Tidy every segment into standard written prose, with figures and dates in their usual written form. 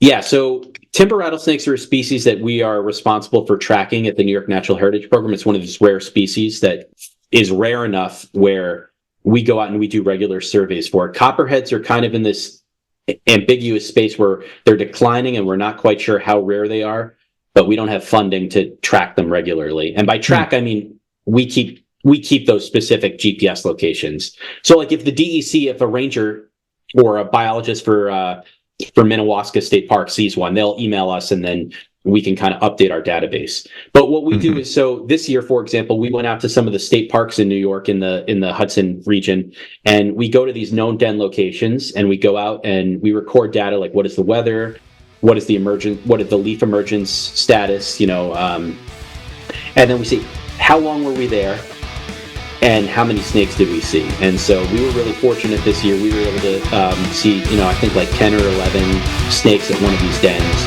Yeah, so timber rattlesnakes are a species that we are responsible for tracking at the New York Natural Heritage Program. It's one of these rare species that is rare enough where we go out and we do regular surveys for it. Copperheads are kind of in this ambiguous space where they're declining and we're not quite sure how rare they are, but we don't have funding to track them regularly. And by track, I mean we keep those specific GPS locations. So like if the DEC, if a ranger or a biologist for Minnewaska State Park sees one, they'll email us and then we can kind of update our database. But what we do is, so this year, for example, we went out to some of the state parks in New York in the Hudson region, and we go to these known den locations and we go out and we record data like what is the weather, what is the leaf emergence status, and then we see how long were we there and how many snakes did we see. And so we were really fortunate this year. We were able to see, I think like 10 or 11 snakes at one of these dens.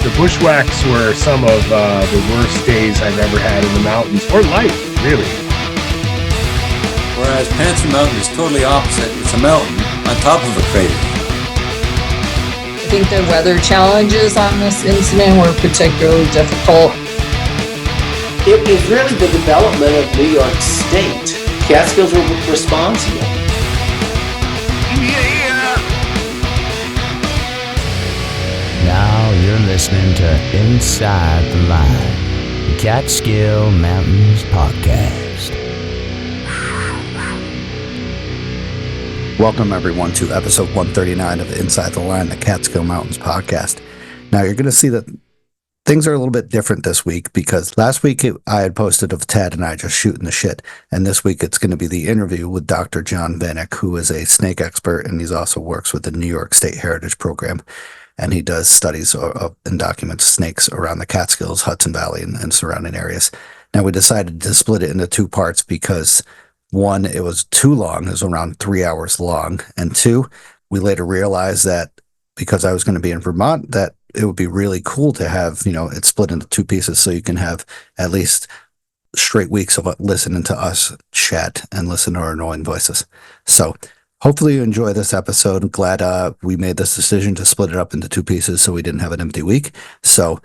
The bushwhacks were some of the worst days I've ever had in the mountains, or life, really. Whereas Panther Mountain is totally opposite. It's a mountain on top of a crater. I think the weather challenges on this incident were particularly difficult. It was really the development of New York State. Catskills were responsible. Now you're listening to Inside the Line, the Catskill Mountains Podcast. Welcome, everyone, to episode 139 of Inside the Line, the Catskill Mountains Podcast. Now, you're going to see that things are a little bit different this week because last week I had posted of Ted and I just shooting the shit, and this week it's going to be the interview with Dr. John Vanek, who is a snake expert, and he also works with the New York State Heritage Program, and he does studies and documents snakes around the Catskills, Hudson Valley, and surrounding areas. Now, we decided to split it into two parts because one, it was too long. It was around 3 hours long. And two, we later realized that because I was going to be in Vermont, that it would be really cool to have, it split into two pieces so you can have at least straight weeks of listening to us chat and listen to our annoying voices. So hopefully you enjoy this episode. I'm glad we made this decision to split it up into two pieces so we didn't have an empty week. So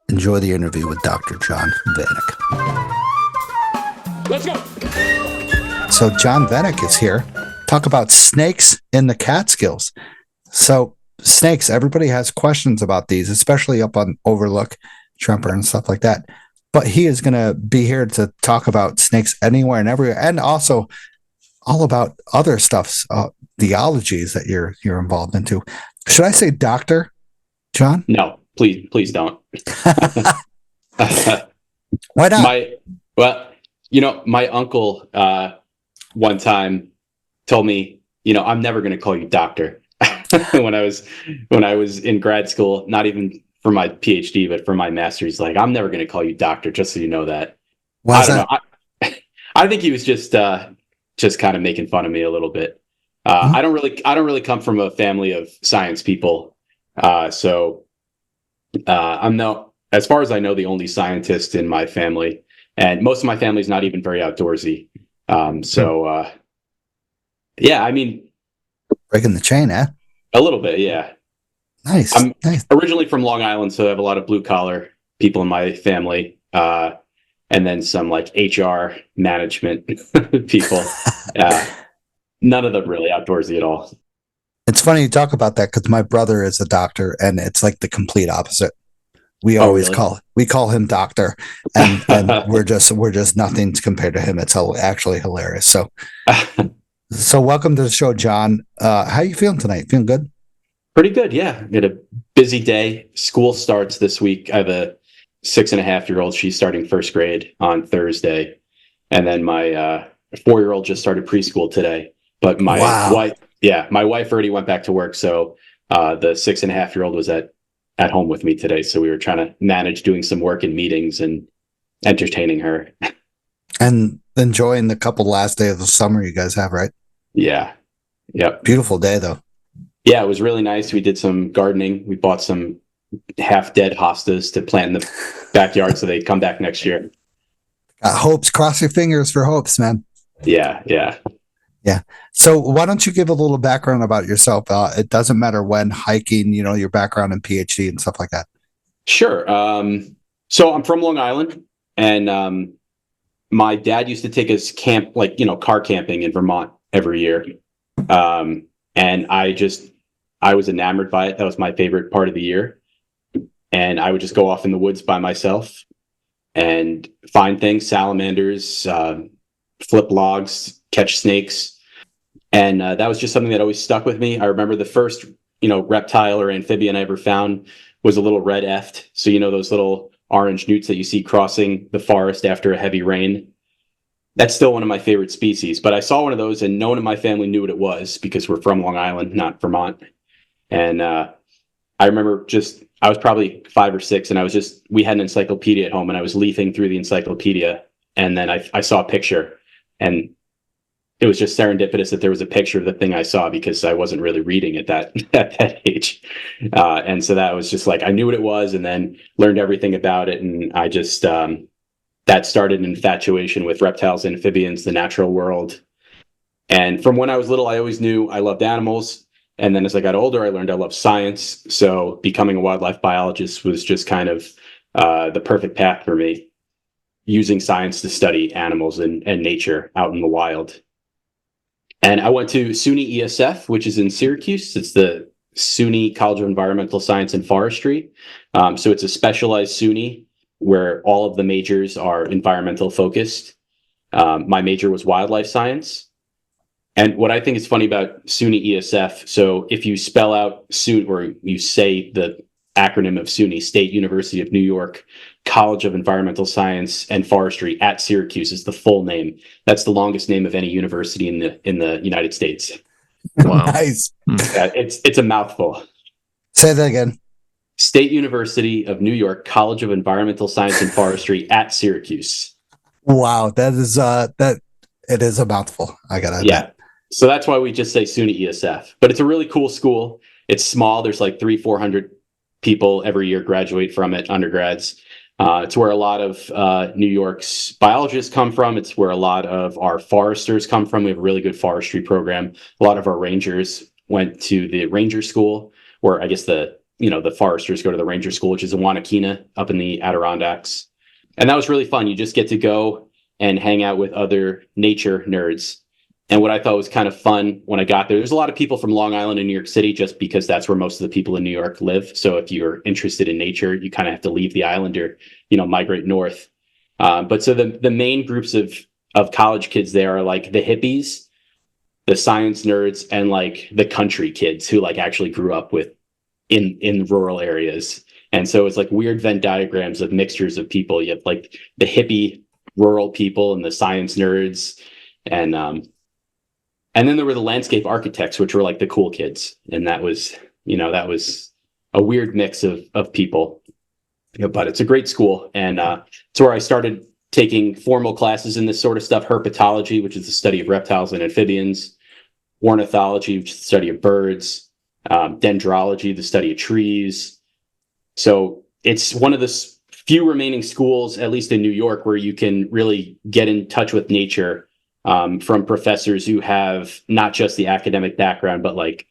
enjoy the interview with Dr. John Vanek. Let's go. So John Vanek is here. Talk about snakes in the Catskills. So snakes, everybody has questions about these, especially up on Overlook, Tremper, and stuff like that. But he is going to be here to talk about snakes anywhere and everywhere, and also all about other stuffs, theologies that you're involved into. Should I say Doctor John? No, please don't. Why not? My uncle one time told me, I'm never going to call you doctor. when I was in grad school, not even for my PhD, but for my master's, like, I'm never going to call you doctor, just so you know that. Why is that? I think he was just kind of making fun of me a little bit. I don't really come from a family of science people. So I'm as far as I know, the only scientist in my family, and most of my family's not even very outdoorsy. Yeah, I mean, breaking the chain, eh? A little bit, yeah. Nice. I'm nice. Originally from Long Island, so I have a lot of blue collar people in my family, and then some like HR management people. None of them really outdoorsy at all. It's funny you talk about that because my brother is a doctor, and it's like the complete opposite. We always call him doctor, and we're just nothing compared to him. It's actually hilarious. So welcome to the show, John. How you feeling tonight? Feeling good? Pretty good, yeah. We had a busy day. School starts this week. I have a 6.5-year-old. She's starting first grade on Thursday, and then my 4-year-old just started preschool today. But my wife already went back to work, so the 6.5-year-old was at home with me today. So we were trying to manage doing some work and meetings and entertaining her. And enjoying the couple last day of the summer you guys have, right? Yeah. Yep. Beautiful day, though. Yeah, it was really nice. We did some gardening. We bought some half-dead hostas to plant in the backyard so they come back next year. Hopes. Cross your fingers for hopes, man. Yeah, yeah. So why don't you give a little background about yourself? It doesn't matter when, hiking, your background and PhD and stuff like that. Sure. So I'm from Long Island, and my dad used to take us car camping in Vermont every year. And I was enamored by it. That was my favorite part of the year. And I would just go off in the woods by myself and find things, salamanders, flip logs, catch snakes. And that was just something that always stuck with me. I remember the first, reptile or amphibian I ever found was a little red eft. So, those little orange newts that you see crossing the forest after a heavy rain. That's still one of my favorite species. But I saw one of those and no one in my family knew what it was because we're from Long Island, not Vermont. And I remember I was probably 5 or 6 and we had an encyclopedia at home and I was leafing through the encyclopedia. And then I saw a picture, and it was just serendipitous that there was a picture of the thing I saw because I wasn't really reading at that age. And so that was just like, I knew what it was and then learned everything about it. And I just, that started an infatuation with reptiles, amphibians, the natural world. And from when I was little, I always knew I loved animals. And then as I got older, I learned I love science. So becoming a wildlife biologist was just kind of the perfect path for me, using science to study animals and nature out in the wild. And I went to SUNY ESF, which is in Syracuse. It's the SUNY College of Environmental Science and Forestry. So it's a specialized SUNY where all of the majors are environmental focused. My major was wildlife science. And what I think is funny about SUNY ESF, so if you spell out SUNY, or you say the acronym of SUNY, State University of New York, College of Environmental Science and Forestry at Syracuse is the full name. That's the longest name of any university in the United States. Wow. Nice. It's a mouthful. Say that again. State University of New York, College of Environmental Science and Forestry at Syracuse. Wow, that is it is a mouthful. I gotta admit. Yeah. So that's why we just say SUNY ESF. But it's a really cool school. It's small. There's like 300-400 people every year graduate from it, undergrads. It's where a lot of New York's biologists come from. It's where a lot of our foresters come from. We have a really good forestry program. A lot of our rangers went to the ranger school, or I guess the foresters go to the ranger school, which is in Wanakina up in the Adirondacks. And that was really fun. You just get to go and hang out with other nature nerds. And what I thought was kind of fun when I got there's a lot of people from Long Island and New York City just because that's where most of the people in New York live. So if you're interested in nature, you kind of have to leave the island or, migrate north. But so the main groups of college kids there are like the hippies, the science nerds, and like the country kids who like actually grew up in rural areas. And so it's like weird Venn diagrams of mixtures of people. You have like the hippie rural people and the science nerds. And then there were the landscape architects, which were like the cool kids. And that was a weird mix of people. But it's a great school. And it's where I started taking formal classes in this sort of stuff. Herpetology, which is the study of reptiles and amphibians. Ornithology, which is the study of birds. Dendrology, the study of trees. So it's one of the few remaining schools, at least in New York, where you can really get in touch with nature. From professors who have not just the academic background, but like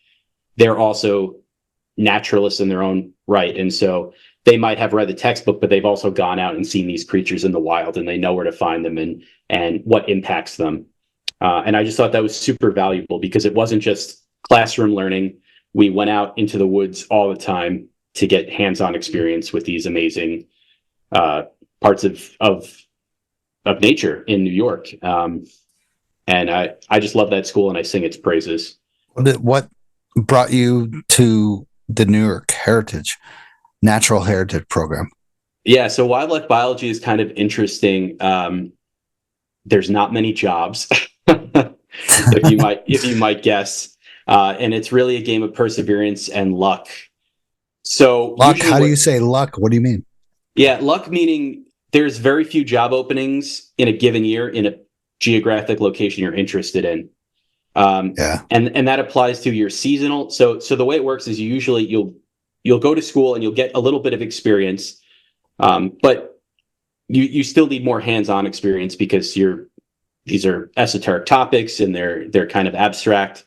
they're also naturalists in their own right. And so they might have read the textbook, but they've also gone out and seen these creatures in the wild and they know where to find them and what impacts them. And I just thought that was super valuable because it wasn't just classroom learning. We went out into the woods all the time to get hands-on experience with these amazing parts of nature in New York. And I just love that school and I sing its praises. What brought you to the New York Natural Heritage Program? Yeah, so wildlife biology is kind of interesting. There's not many jobs, if you might guess. And it's really a game of perseverance and luck. So luck, how do you say luck? What do you mean? Yeah, luck meaning there's very few job openings in a given year in a geographic location you're interested in. And that applies to your seasonal. So the way it works is you'll go to school and you'll get a little bit of experience. But you still need more hands-on experience because you're these are esoteric topics and they're kind of abstract.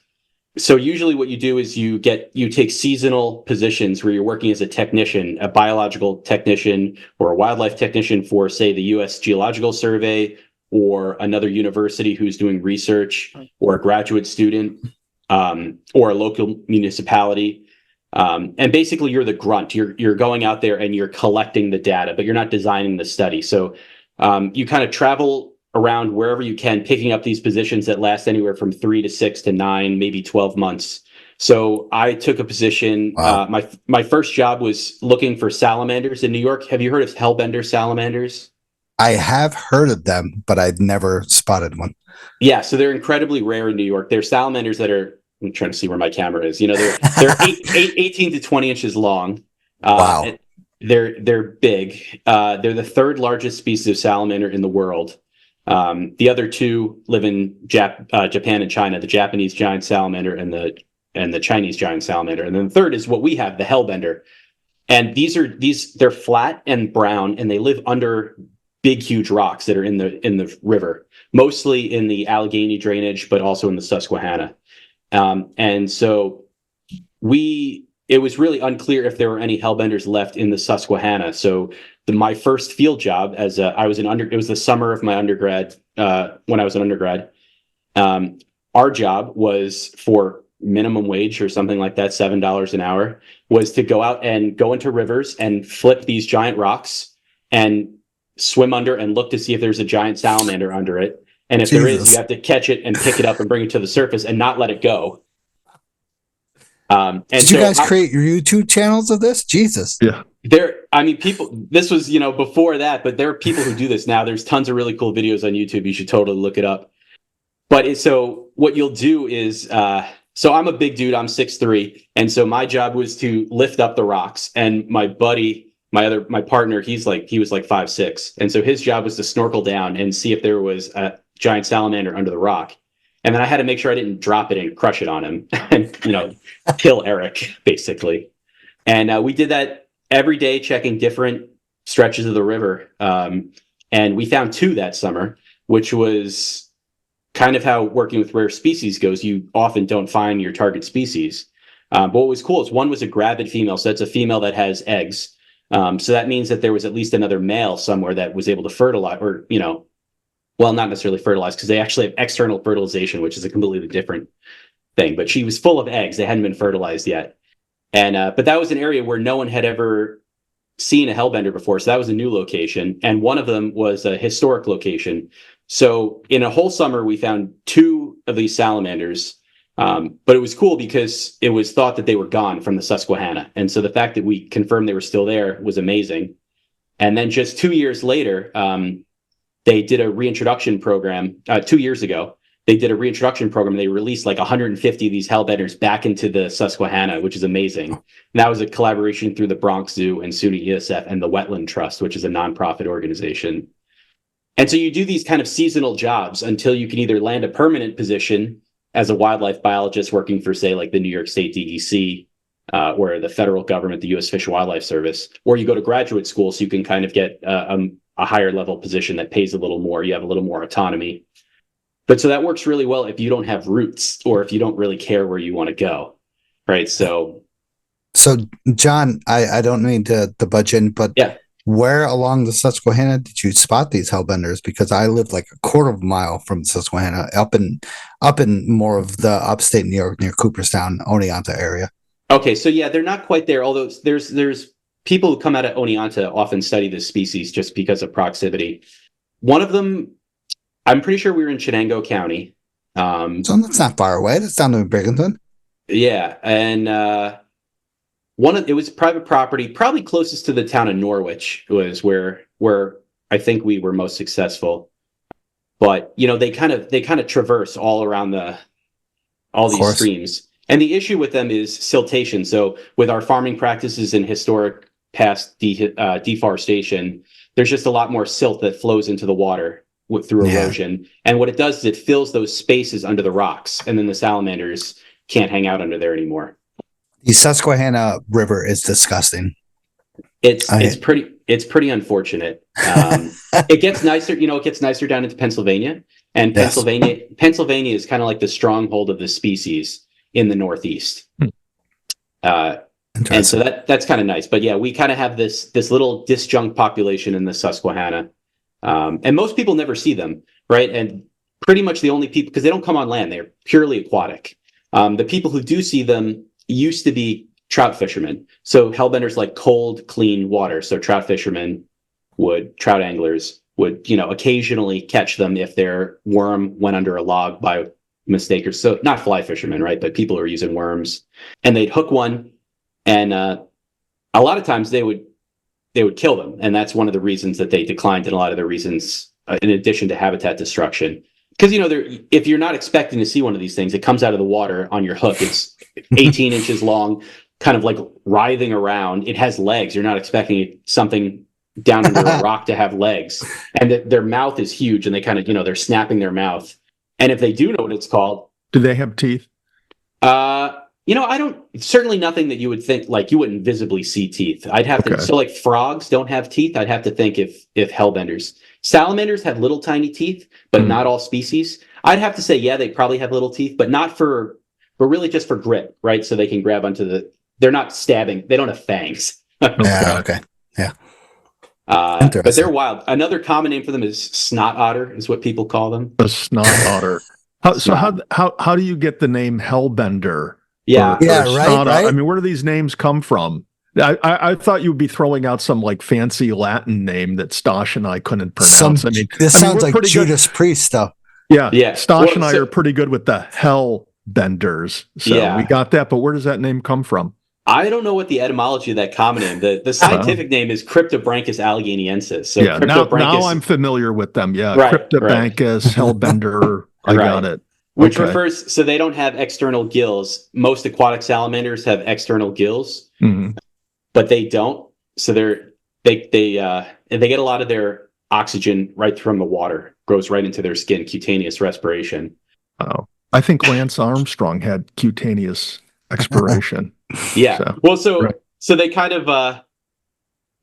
So usually what you do is you take seasonal positions where you're working as a technician, a biological technician or a wildlife technician for, say, the U.S. Geological Survey or another university who's doing research, or a graduate student, or a local municipality. And basically you're the grunt. You're going out there and you're collecting the data, but you're not designing the study. So you kind of travel around wherever you can, picking up these positions that last anywhere from 3 to 6 to 9, maybe 12 months. So I took a position. Wow. My first job was looking for salamanders in New York. Have you heard of hellbender salamanders? I have heard of them, but I've never spotted one. Yeah, so they're incredibly rare in New York. They're salamanders that are, I'm trying to see where my camera is. They're 18 to 20 inches long. Wow. They're big. They're the third largest species of salamander in the world. The other two live in Japan and China, the Japanese giant salamander and the Chinese giant salamander. And then the third is what we have, the hellbender. And they're flat and brown, and they live under big, huge rocks that are in the river, mostly in the Allegheny drainage, but also in the Susquehanna. And so it was really unclear if there were any hellbenders left in the Susquehanna. So my first field job it was the summer of my undergrad, when I was an undergrad. Our job was for minimum wage or something like that, $7 an hour, was to go out and go into rivers and flip these giant rocks and swim under and look to see if there's a giant salamander under it. And if there is, you have to catch it and pick it up and bring it to the surface and not let it go. Did you guys create your YouTube channels of this? Jesus. Yeah. People, this was, before that, but there are people who do this now. There's tons of really cool videos on YouTube. You should totally look it up. But so what you'll do is, so I'm a big dude, I'm 6'3". And so my job was to lift up the rocks, and my buddy, my partner, he was like 5'6". And so his job was to snorkel down and see if there was a giant salamander under the rock. And then I had to make sure I didn't drop it and crush it on him and, kill Eric, basically. And we did that every day, checking different stretches of the river. And we found 2 that summer, which was kind of how working with rare species goes. You often don't find your target species. But what was cool is one was a gravid female. So it's a female that has eggs. So that means that there was at least another male somewhere that was able to fertilize, or, well, not necessarily fertilize, because they actually have external fertilization, which is a completely different thing. But she was full of eggs. They hadn't been fertilized yet. And but that was an area where no one had ever seen a hellbender before. So that was a new location. And one of them was a historic location. So in a whole summer, we found 2 of these salamanders. But it was cool because it was thought that they were gone from the Susquehanna. And so the fact that we confirmed they were still there was amazing. And then just 2 years later, they did a reintroduction program. 2 years ago, they did a reintroduction program. They released like 150 of these hellbenders back into the Susquehanna, which is amazing. And that was a collaboration through the Bronx Zoo and SUNY ESF and the Wetland Trust, which is a nonprofit organization. And so you do these kind of seasonal jobs until you can either land a permanent position as a wildlife biologist working for, say, like the New York State DEC, or the federal government, the U.S. Fish and Wildlife Service, or you go to graduate school so you can kind of get a higher level position that pays a little more. You have a little more autonomy. But so that works really well if you don't have roots or if you don't really care where you want to go, right? So John, I don't mean to budge in, but yeah. Where along the Susquehanna did you spot these hellbenders? Because I live like a quarter of a mile from Susquehanna, up in more of the upstate New York near Cooperstown, Oneonta area. Okay, so yeah, they're not quite there. Although there's people who come out of Oneonta often study this species just because of proximity. One of them, I'm pretty sure we were in Chenango County. So that's not far away. That's down to Binghamton. Yeah, and it was private property, probably closest to the town of Norwich was where I think we were most successful. But they kind of traverse all around all these streams. And the issue with them is siltation. So with our farming practices and historic past deforestation, there's just a lot more silt that flows into the water through erosion. And what it does is it fills those spaces under the rocks, and then the salamanders can't hang out under there anymore. The Susquehanna River is disgusting. It's pretty unfortunate. It gets nicer, it gets nicer down into Pennsylvania. And Yes. Pennsylvania is kind of like the stronghold of the species in the Northeast. And so that's kind of nice. But yeah, we kind of have this little disjunct population in the Susquehanna. And most people never see them, right? And pretty much the only people, because they don't come on land, they're purely aquatic. The people who do see them used to be trout fishermen. So hellbenders like cold, clean water. So trout anglers would, occasionally catch them if their worm went under a log by mistake, or so, not fly fishermen, right? But people who are using worms, and they'd hook one, and a lot of times they would kill them. And that's one of the reasons that they declined, and a lot of the reasons, in addition to habitat destruction. Because, if you're not expecting to see one of these things, it comes out of the water on your hook. It's 18 inches long, kind of like writhing around. It has legs. You're not expecting something down under a rock to have legs. And their mouth is huge, and they kind of, they're snapping their mouth. And if they do know what it's called. Do they have teeth? I don't, certainly nothing that you would think, like you wouldn't visibly see teeth. I'd have to, so like frogs don't have teeth. I'd have to think if hellbenders. Salamanders have little tiny teeth, but not all species. I'd have to say, yeah, they probably have little teeth, but but really just for grip, right? So they can grab onto they're not stabbing. They don't have fangs. Yeah, okay. Yeah. But they're wild. Another common name for them is snot otter, is what people call them. A snot otter. How do you get the name hellbender? Yeah. Right. I mean, where do these names come from? I thought you would be throwing out some like fancy Latin name that Stosh and I couldn't pronounce. This sounds like Judas Priest stuff. Yeah. Stosh and I are pretty good with the hell benders. So we got that, but where does that name come from? I don't know what the etymology of that common name. The scientific name is Cryptobranchus allegheniensis. So now I'm familiar with them. Yeah, right, Cryptobranchus, hellbender. I got it. Which refers, so they don't have external gills. Most aquatic salamanders have external gills, but they don't. So they get a lot of their oxygen right from the water, goes right into their skin, cutaneous respiration. Oh, I think Lance Armstrong had cutaneous expiration. Yeah. So they kind of,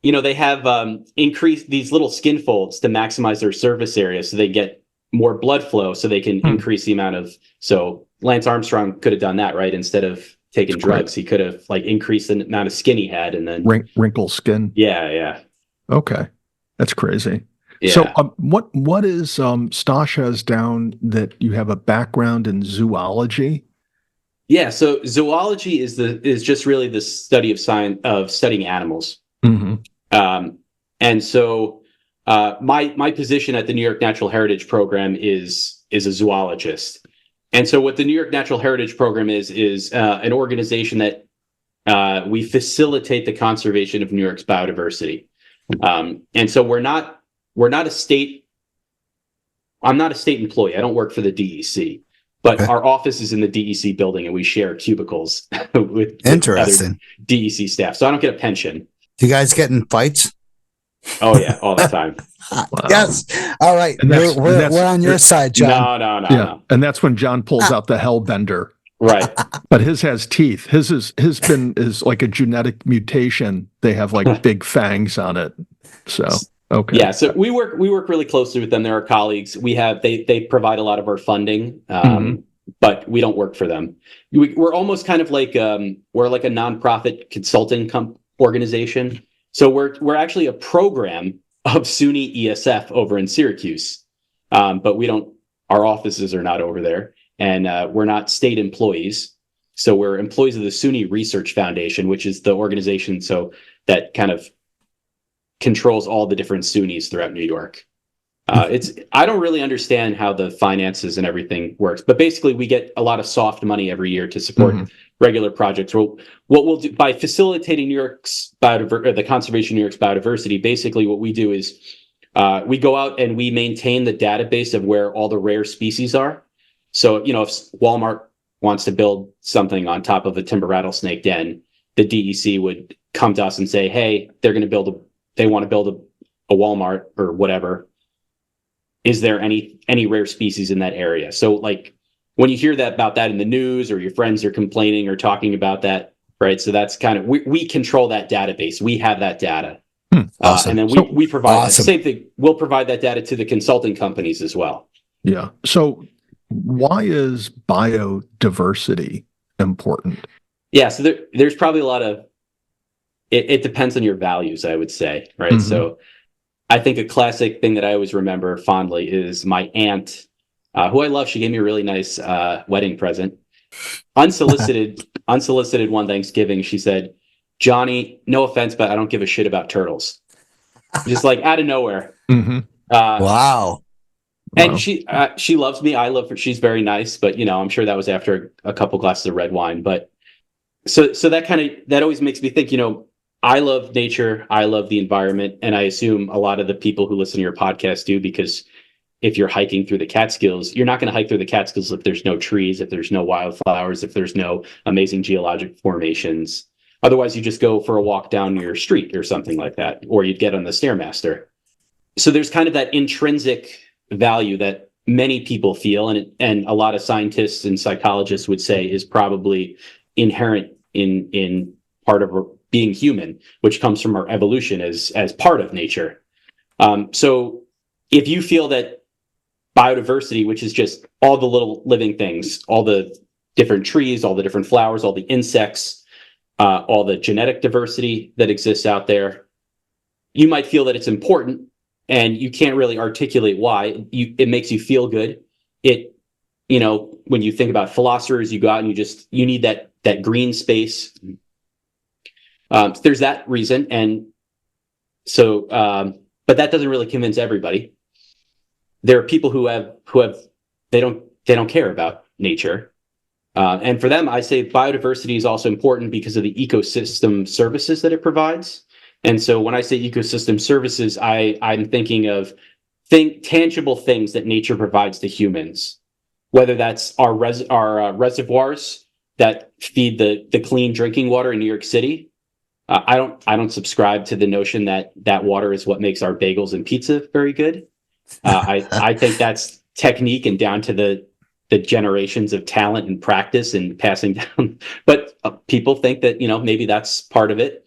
they have increased these little skin folds to maximize their surface area, so they get more blood flow, so they can increase the amount of. So Lance Armstrong could have done that, right? Instead of taking drugs, he could have increased the amount of skin he had, and then wrinkle skin. Yeah. Okay, that's crazy. Yeah. So what is Stosh has down that you have a background in zoology? Yeah, so zoology is just really the study of studying animals. And so my position at the New York Natural Heritage Program is a zoologist. And so what the New York Natural Heritage Program is an organization that we facilitate the conservation of New York's biodiversity. And so we're not a state. I'm not a state employee. I don't work for the DEC. But our office is in the DEC building, and we share cubicles with other DEC staff. So I don't get a pension. Do you guys get in fights? Oh, yeah, all the time. Wow. Yes. All right. We're on your side, John. No. Yeah. And that's when John pulls out the hellbender. Right. But his has teeth. His is like a genetic mutation. They have like big fangs on it. So. Okay. Yeah, so we work really closely with them. They're our colleagues. They provide a lot of our funding, but we don't work for them. We're almost kind of like we're like a nonprofit consulting organization. So we're actually a program of SUNY ESF over in Syracuse, but our offices are not over there, and we're not state employees. So we're employees of the SUNY Research Foundation, which is the organization that kind of controls all the different SUNYs throughout New York. I don't really understand how the finances and everything works, but basically we get a lot of soft money every year to support regular projects. Well, what we'll do by facilitating the conservation of New York's biodiversity, basically what we do is we go out and we maintain the database of where all the rare species are. So, if Walmart wants to build something on top of a timber rattlesnake den, the DEC would come to us and say, hey, they want to build a Walmart or whatever. Is there any rare species in that area? So like when you hear about that in the news, or your friends are complaining or talking about that, right? So that's kind of, we control that database. We have that data. Awesome. And then we provide the same thing. We'll provide that data to the consulting companies as well. Yeah. So why is biodiversity important? Yeah, so there's probably a lot of it depends on your values, I would say, right? Mhm. So I think a classic thing that I always remember fondly is my aunt, who I love. She gave me a really nice wedding present, unsolicited one Thanksgiving. She said, "Johnny, no offense, but I don't give a shit about turtles." Just like out of nowhere. Mhm. Wow. And Wow. she loves me. I love her. She's very nice, but I'm sure that was after a couple glasses of red wine. But so that always makes me think. I love nature. I love the environment, and I assume a lot of the people who listen to your podcast do, because if you're hiking through the Catskills, you're not going to hike through the Catskills if there's no trees, if there's no wildflowers, if there's no amazing geologic formations. Otherwise, you just go for a walk down your street or something like that, or you'd get on the Stairmaster. So there's kind of that intrinsic value that many people feel, and a lot of scientists and psychologists would say is probably inherent in part of being human, which comes from our evolution as part of nature. So if you feel that biodiversity, which is just all the little living things, all the different trees, all the different flowers, all the insects, all the genetic diversity that exists out there, you might feel that it's important, and you can't really articulate why. It makes you feel good. When you think about philosophers, you go out and you need that green space. There's that reason, and so, but that doesn't really convince everybody. There are people who have they don't care about nature, and for them, I say biodiversity is also important because of the ecosystem services that it provides. And so when I say ecosystem services, I'm thinking of tangible things that nature provides to humans, whether that's our reservoirs that feed the clean drinking water in New York City. I don't subscribe to the notion that water is what makes our bagels and pizza very good. I think that's technique and down to the generations of talent and practice and passing down. But people think that maybe that's part of it.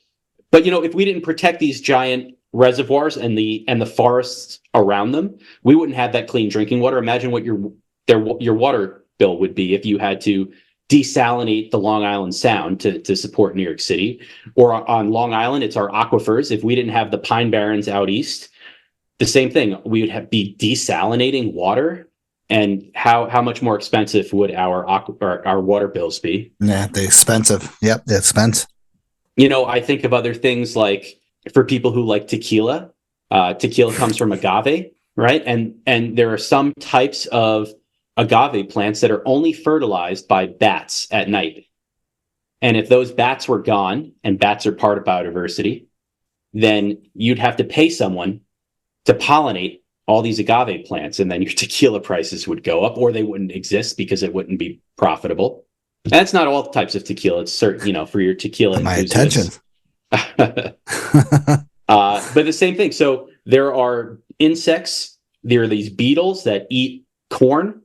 But if we didn't protect these giant reservoirs and the forests around them, we wouldn't have that clean drinking water. Imagine what your water bill would be if you had to desalinate the Long Island Sound to support New York City. Or on Long Island, it's our aquifers. If we didn't have the Pine Barrens out east, the same thing. We would be desalinating water. And how much more expensive would our water bills be? Yeah, they're expensive. Yep, they're expensive. I think of other things like for people who like tequila. Tequila comes from agave, right? And there are some types of agave plants that are only fertilized by bats at night. And if those bats were gone, and bats are part of biodiversity, then you'd have to pay someone to pollinate all these agave plants, and then your tequila prices would go up, or they wouldn't exist because it wouldn't be profitable. And that's not all types of tequila. It's certain, for your tequila. My attention. But the same thing. So there are insects. There are these beetles that eat corn,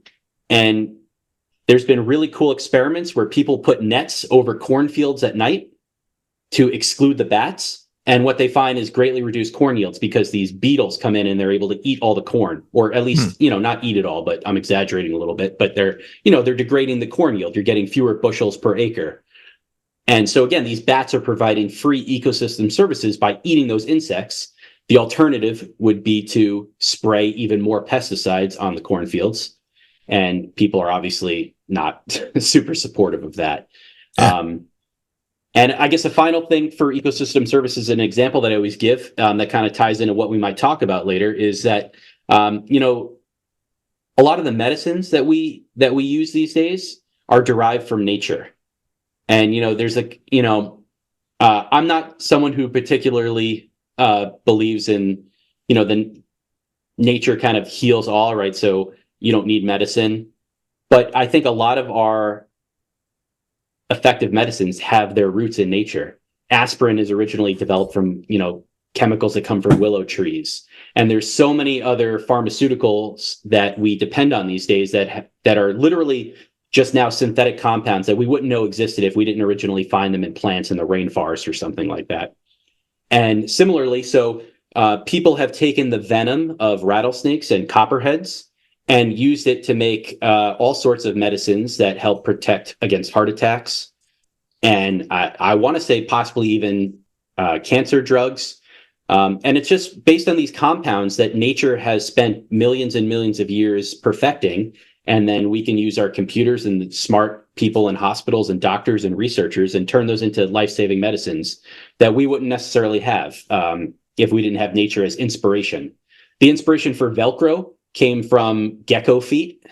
and there's been really cool experiments where people put nets over cornfields at night to exclude the bats. And what they find is greatly reduced corn yields because these beetles come in and they're able to eat all the corn, or at least, not eat it all, but I'm exaggerating a little bit, but they're degrading the corn yield. You're getting fewer bushels per acre. And so again, these bats are providing free ecosystem services by eating those insects. The alternative would be to spray even more pesticides on the cornfields. And people are obviously not super supportive of that. Yeah. And I guess the final thing for ecosystem services, an example that I always give that kind of ties into what we might talk about later, is that a lot of the medicines that we use these days are derived from nature. And there's I'm not someone who particularly believes in the nature kind of heals all, right? So you don't need medicine, but I think a lot of our effective medicines have their roots in nature. Aspirin is originally developed from, chemicals that come from willow trees. And there's so many other pharmaceuticals that we depend on these days that are literally just now synthetic compounds that we wouldn't know existed if we didn't originally find them in plants in the rainforest or something like that. And similarly, so people have taken the venom of rattlesnakes and copperheads and used it to make all sorts of medicines that help protect against heart attacks. And I want to say possibly even cancer drugs. And it's just based on these compounds that nature has spent millions and millions of years perfecting. And then we can use our computers and smart people in hospitals and doctors and researchers and turn those into life-saving medicines that we wouldn't necessarily have if we didn't have nature as inspiration. The inspiration for Velcro came from gecko feet.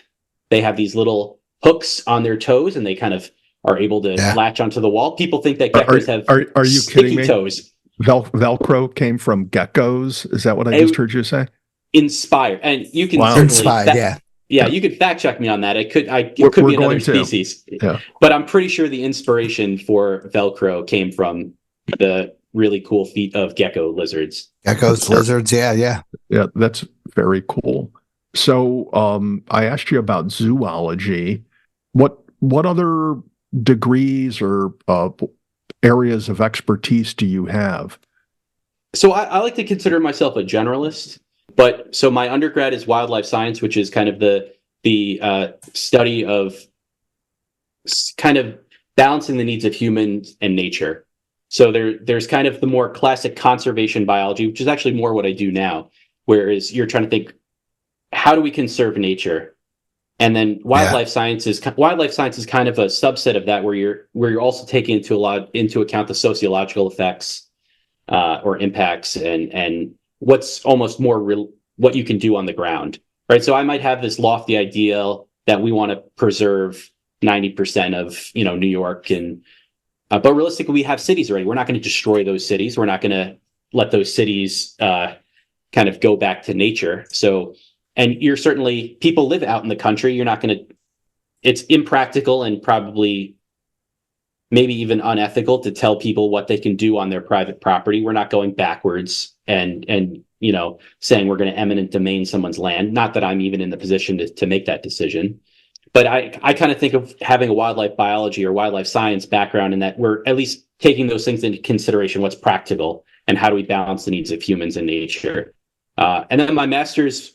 They have these little hooks on their toes and they kind of are able to latch onto the wall. People think that geckos have are you sticky kidding me? toes. Velcro came from geckos. Is that what I just heard you say? Inspired. And you can Wow. certainly Inspired, yeah, you could fact check me on that. It could We're be another going to. species. Yeah. But I'm pretty sure the inspiration for Velcro came from the really cool feet of gecko lizards. Geckos, lizards. Yeah. Yeah, that's very cool. So I asked you about zoology. What other degrees or areas of expertise do you have? So I like to consider myself a generalist, but so my undergrad is wildlife science, which is kind of the study of kind of balancing the needs of humans and nature. So there's kind of the more classic conservation biology, which is actually more what I do now, whereas you're trying to think, how do we conserve nature? And then wildlife science is kind of a subset of that, where you're also taking into account the sociological effects or impacts and what's almost more what you can do on the ground, right? So I might have this lofty ideal that we want to preserve 90% of New York, and but realistically, we have cities already. We're not going to destroy those cities. We're not going to let those cities kind of go back to nature. So. And people live out in the country. You're not going to, it's impractical and probably maybe even unethical to tell people what they can do on their private property. We're not going backwards and saying we're going to eminent domain someone's land. Not that I'm even in the position to make that decision. But I kind of think of having a wildlife biology or wildlife science background in that we're at least taking those things into consideration, what's practical and how do we balance the needs of humans and nature. And then my master's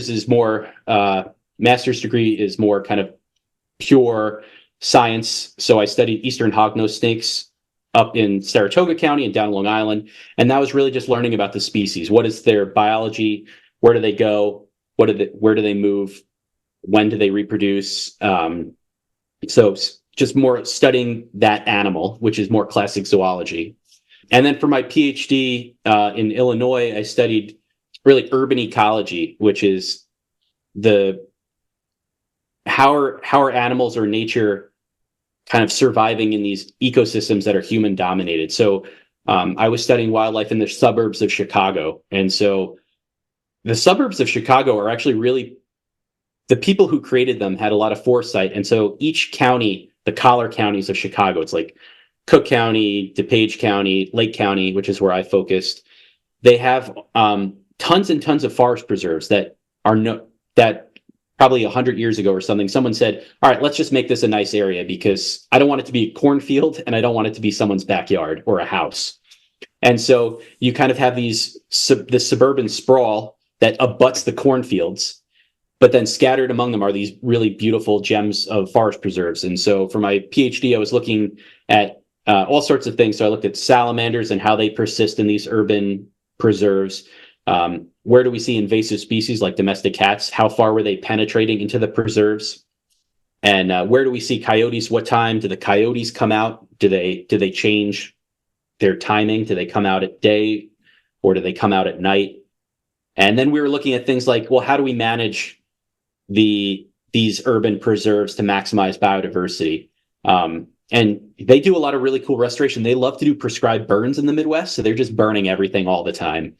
is more master's degree is more kind of pure science. So I studied eastern hognose snakes up in Saratoga County and down Long Island, and that was really just learning about the species. What is their biology? Where do they go? Where do they move? When do they reproduce? So just more studying that animal, which is more classic zoology. And then for my PhD in Illinois, I studied really urban ecology, which is how are animals or nature kind of surviving in these ecosystems that are human dominated. So I was studying wildlife in the suburbs of Chicago. And so the suburbs of Chicago are actually really, the people who created them had a lot of foresight. And so each county, the collar counties of Chicago, it's like Cook County, DuPage County, Lake County, which is where I focused, they have tons and tons of forest preserves that probably 100 years ago or something, someone said, all right, let's just make this a nice area because I don't want it to be a cornfield and I don't want it to be someone's backyard or a house. And so you kind of have this suburban sprawl that abuts the cornfields, but then scattered among them are these really beautiful gems of forest preserves. And so for my PhD, I was looking at all sorts of things. So I looked at salamanders and how they persist in these urban preserves. Where do we see invasive species like domestic cats? How far were they penetrating into the preserves? And where do we see coyotes? What time do the coyotes come out? Do they change their timing? Do they come out at day or do they come out at night? And then we were looking at things like, well, how do we manage these urban preserves to maximize biodiversity? And they do a lot of really cool restoration. They love to do prescribed burns in the Midwest. So they're just burning everything all the time,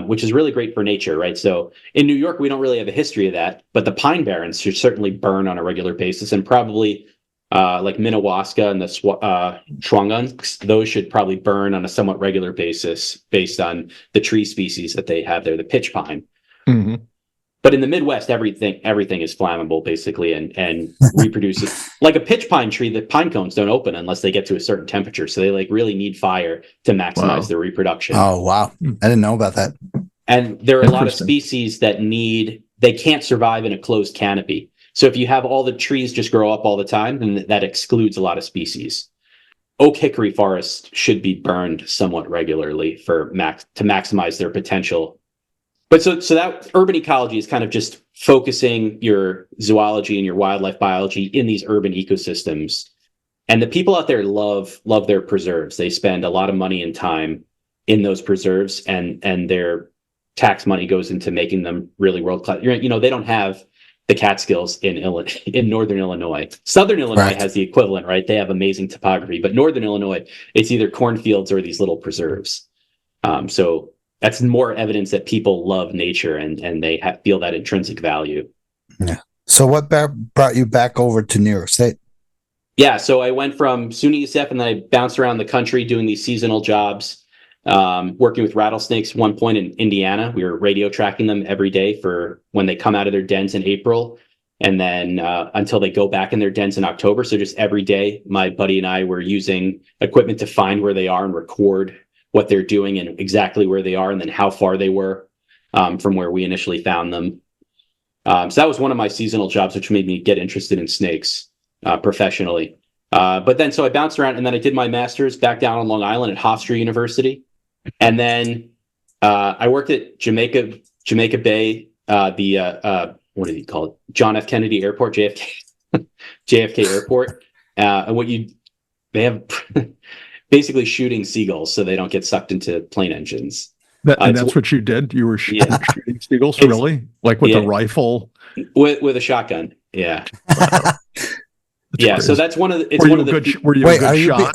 which is really great for nature, right? So in New York, we don't really have a history of that, but the pine barrens should certainly burn on a regular basis. And probably like Minnewaska and the Schwangunks, those should probably burn on a somewhat regular basis based on the tree species that they have there, the pitch pine. Mm-hmm. But in the Midwest, everything is flammable basically and reproduces. Like a pitch pine tree, the pine cones don't open unless they get to a certain temperature. So they really need fire to maximize their reproduction. Oh, wow. I didn't know about that. And there are a lot of species that need they can't survive in a closed canopy. So if you have all the trees just grow up all the time, then that excludes a lot of species. Oak hickory forests should be burned somewhat regularly to maximize their potential. But so that urban ecology is kind of just focusing your zoology and your wildlife biology in these urban ecosystems. And the people out there love their preserves. They spend a lot of money and time in those preserves, and their tax money goes into making them really world class. They don't have the Catskills in northern Illinois. Southern Illinois Right. has the equivalent, right? They have amazing topography, but northern Illinois, it's either cornfields or these little preserves. So that's more evidence that people love nature and they feel that intrinsic value. Yeah. So what brought you back over to New York State? Yeah, so I went from SUNY UCF and then I bounced around the country doing these seasonal jobs, working with rattlesnakes. At one point in Indiana, we were radio tracking them every day for when they come out of their dens in April, and then until they go back in their dens in October. So just every day, my buddy and I were using equipment to find where they are and record what they're doing and exactly where they are, and then how far they were from where we initially found them. So that was one of my seasonal jobs, which made me get interested in snakes professionally. But then, so I bounced around, and then I did my master's back down on Long Island at Hofstra University. And then I worked at Jamaica Bay, what did he call it? John F. Kennedy Airport, JFK Airport. And they have basically shooting seagulls so they don't get sucked into plane engines. And that's what you did? You were shooting seagulls, really? Like with a rifle? With a shotgun, yeah. Yeah, crazy. So that's one of the. It's Were one you of the. Were you a good shot?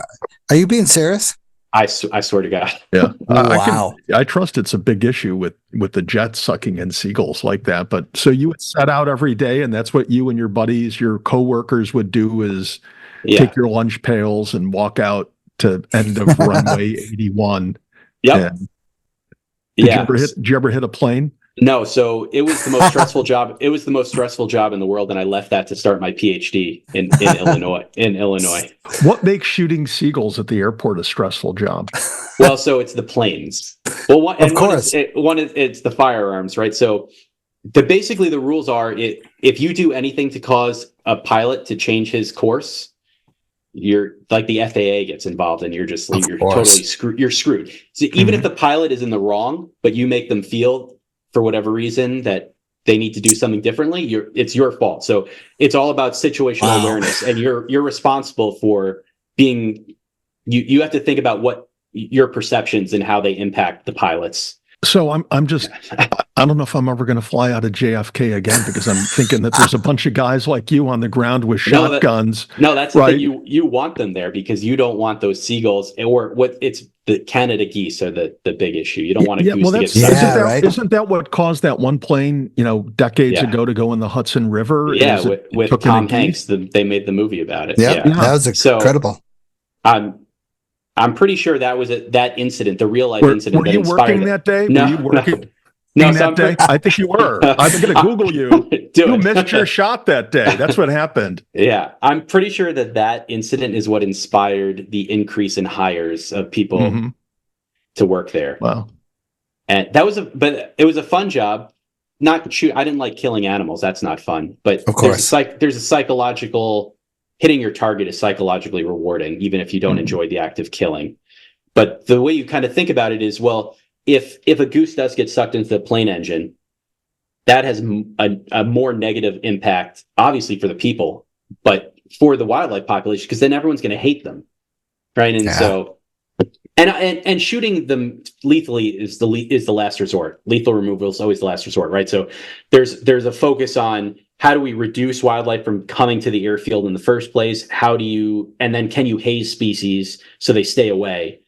Are you being serious? I swear to God. Yeah. Wow. I trust it's a big issue with the jets sucking in seagulls like that. But so you would set out every day, and that's what you and your buddies, your coworkers would do is take your lunch pails and walk out to end of runway 81. Yep. Did you ever hit a plane? No, so it was the most stressful job. It was the most stressful job in the world, and I left that to start my PhD in Illinois. What makes shooting seagulls at the airport a stressful job? Well, so it's the planes. Well, of course, it's the firearms, right? So basically the rules are if you do anything to cause a pilot to change his course, you're like the FAA gets involved, and you're totally screwed. You're screwed. So even if the pilot is in the wrong, but you make them feel for whatever reason that they need to do something differently, it's your fault. So it's all about situational awareness, and you're responsible for being. You have to think about what your perceptions and how they impact the pilots. So I'm just, I don't know if I'm ever going to fly out of JFK again, because I'm thinking that there's a bunch of guys like you on the ground with shotguns. That's the thing. You want them there because you don't want those seagulls, or it's the Canada geese are the big issue. You don't want a goose to get stuck. Isn't that what caused that one plane, decades ago to go in the Hudson River? Yeah, with Tom Hanks, they made the movie about it. Yeah. That was incredible. I'm pretty sure that was that incident, the real life incident. Were you working that day? No, were you working no. that day? I think you were. I'm going to Google you. You missed your shot that day. That's what happened. Yeah, I'm pretty sure that incident is what inspired the increase in hires of people to work there. Wow. And but it was a fun job. I didn't like killing animals. That's not fun. But of course, there's a psychological. Hitting your target is psychologically rewarding, even if you don't enjoy the act of killing. But the way you kind of think about it is, well, if a goose does get sucked into the plane engine, that has a more negative impact, obviously for the people, but for the wildlife population, because then everyone's going to hate them, right? And so, and shooting them lethally is the last resort. Lethal removal is always the last resort, right? So there's a focus on how do we reduce wildlife from coming to the airfield in the first place? And then can you haze species so they stay away?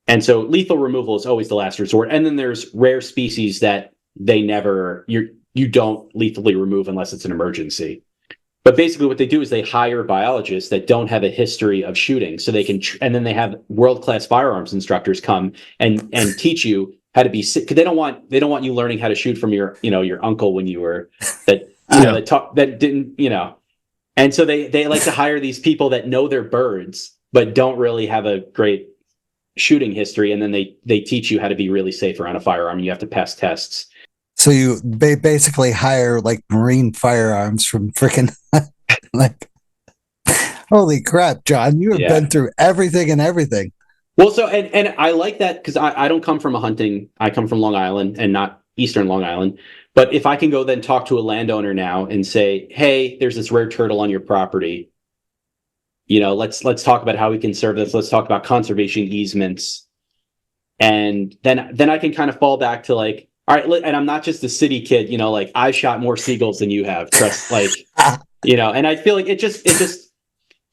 And so lethal removal is always the last resort. And then there's rare species that you don't lethally remove unless it's an emergency. But basically what they do is they hire biologists that don't have a history of shooting, so they can, and then they have world-class firearms instructors come and teach you how to be sick. Because they don't want you learning how to shoot from your uncle when you were that didn't. And so they like to hire these people that know their birds but don't really have a great shooting history, and then they teach you how to be really safe around a firearm. You have to pass tests. So you basically hire like marine firearms from freaking like, holy crap, John, you have Yeah. been through everything and everything. Well, so and I like that because I don't come from I come from Long Island and not Eastern Long Island. But if I can go then talk to a landowner now and say, hey, there's this rare turtle on your property. Let's talk about how we can serve this. Let's talk about conservation easements. And then I can kind of fall back to like, all right, and I'm not just a city kid, like I shot more seagulls than you have. Trust, like, and I feel like it just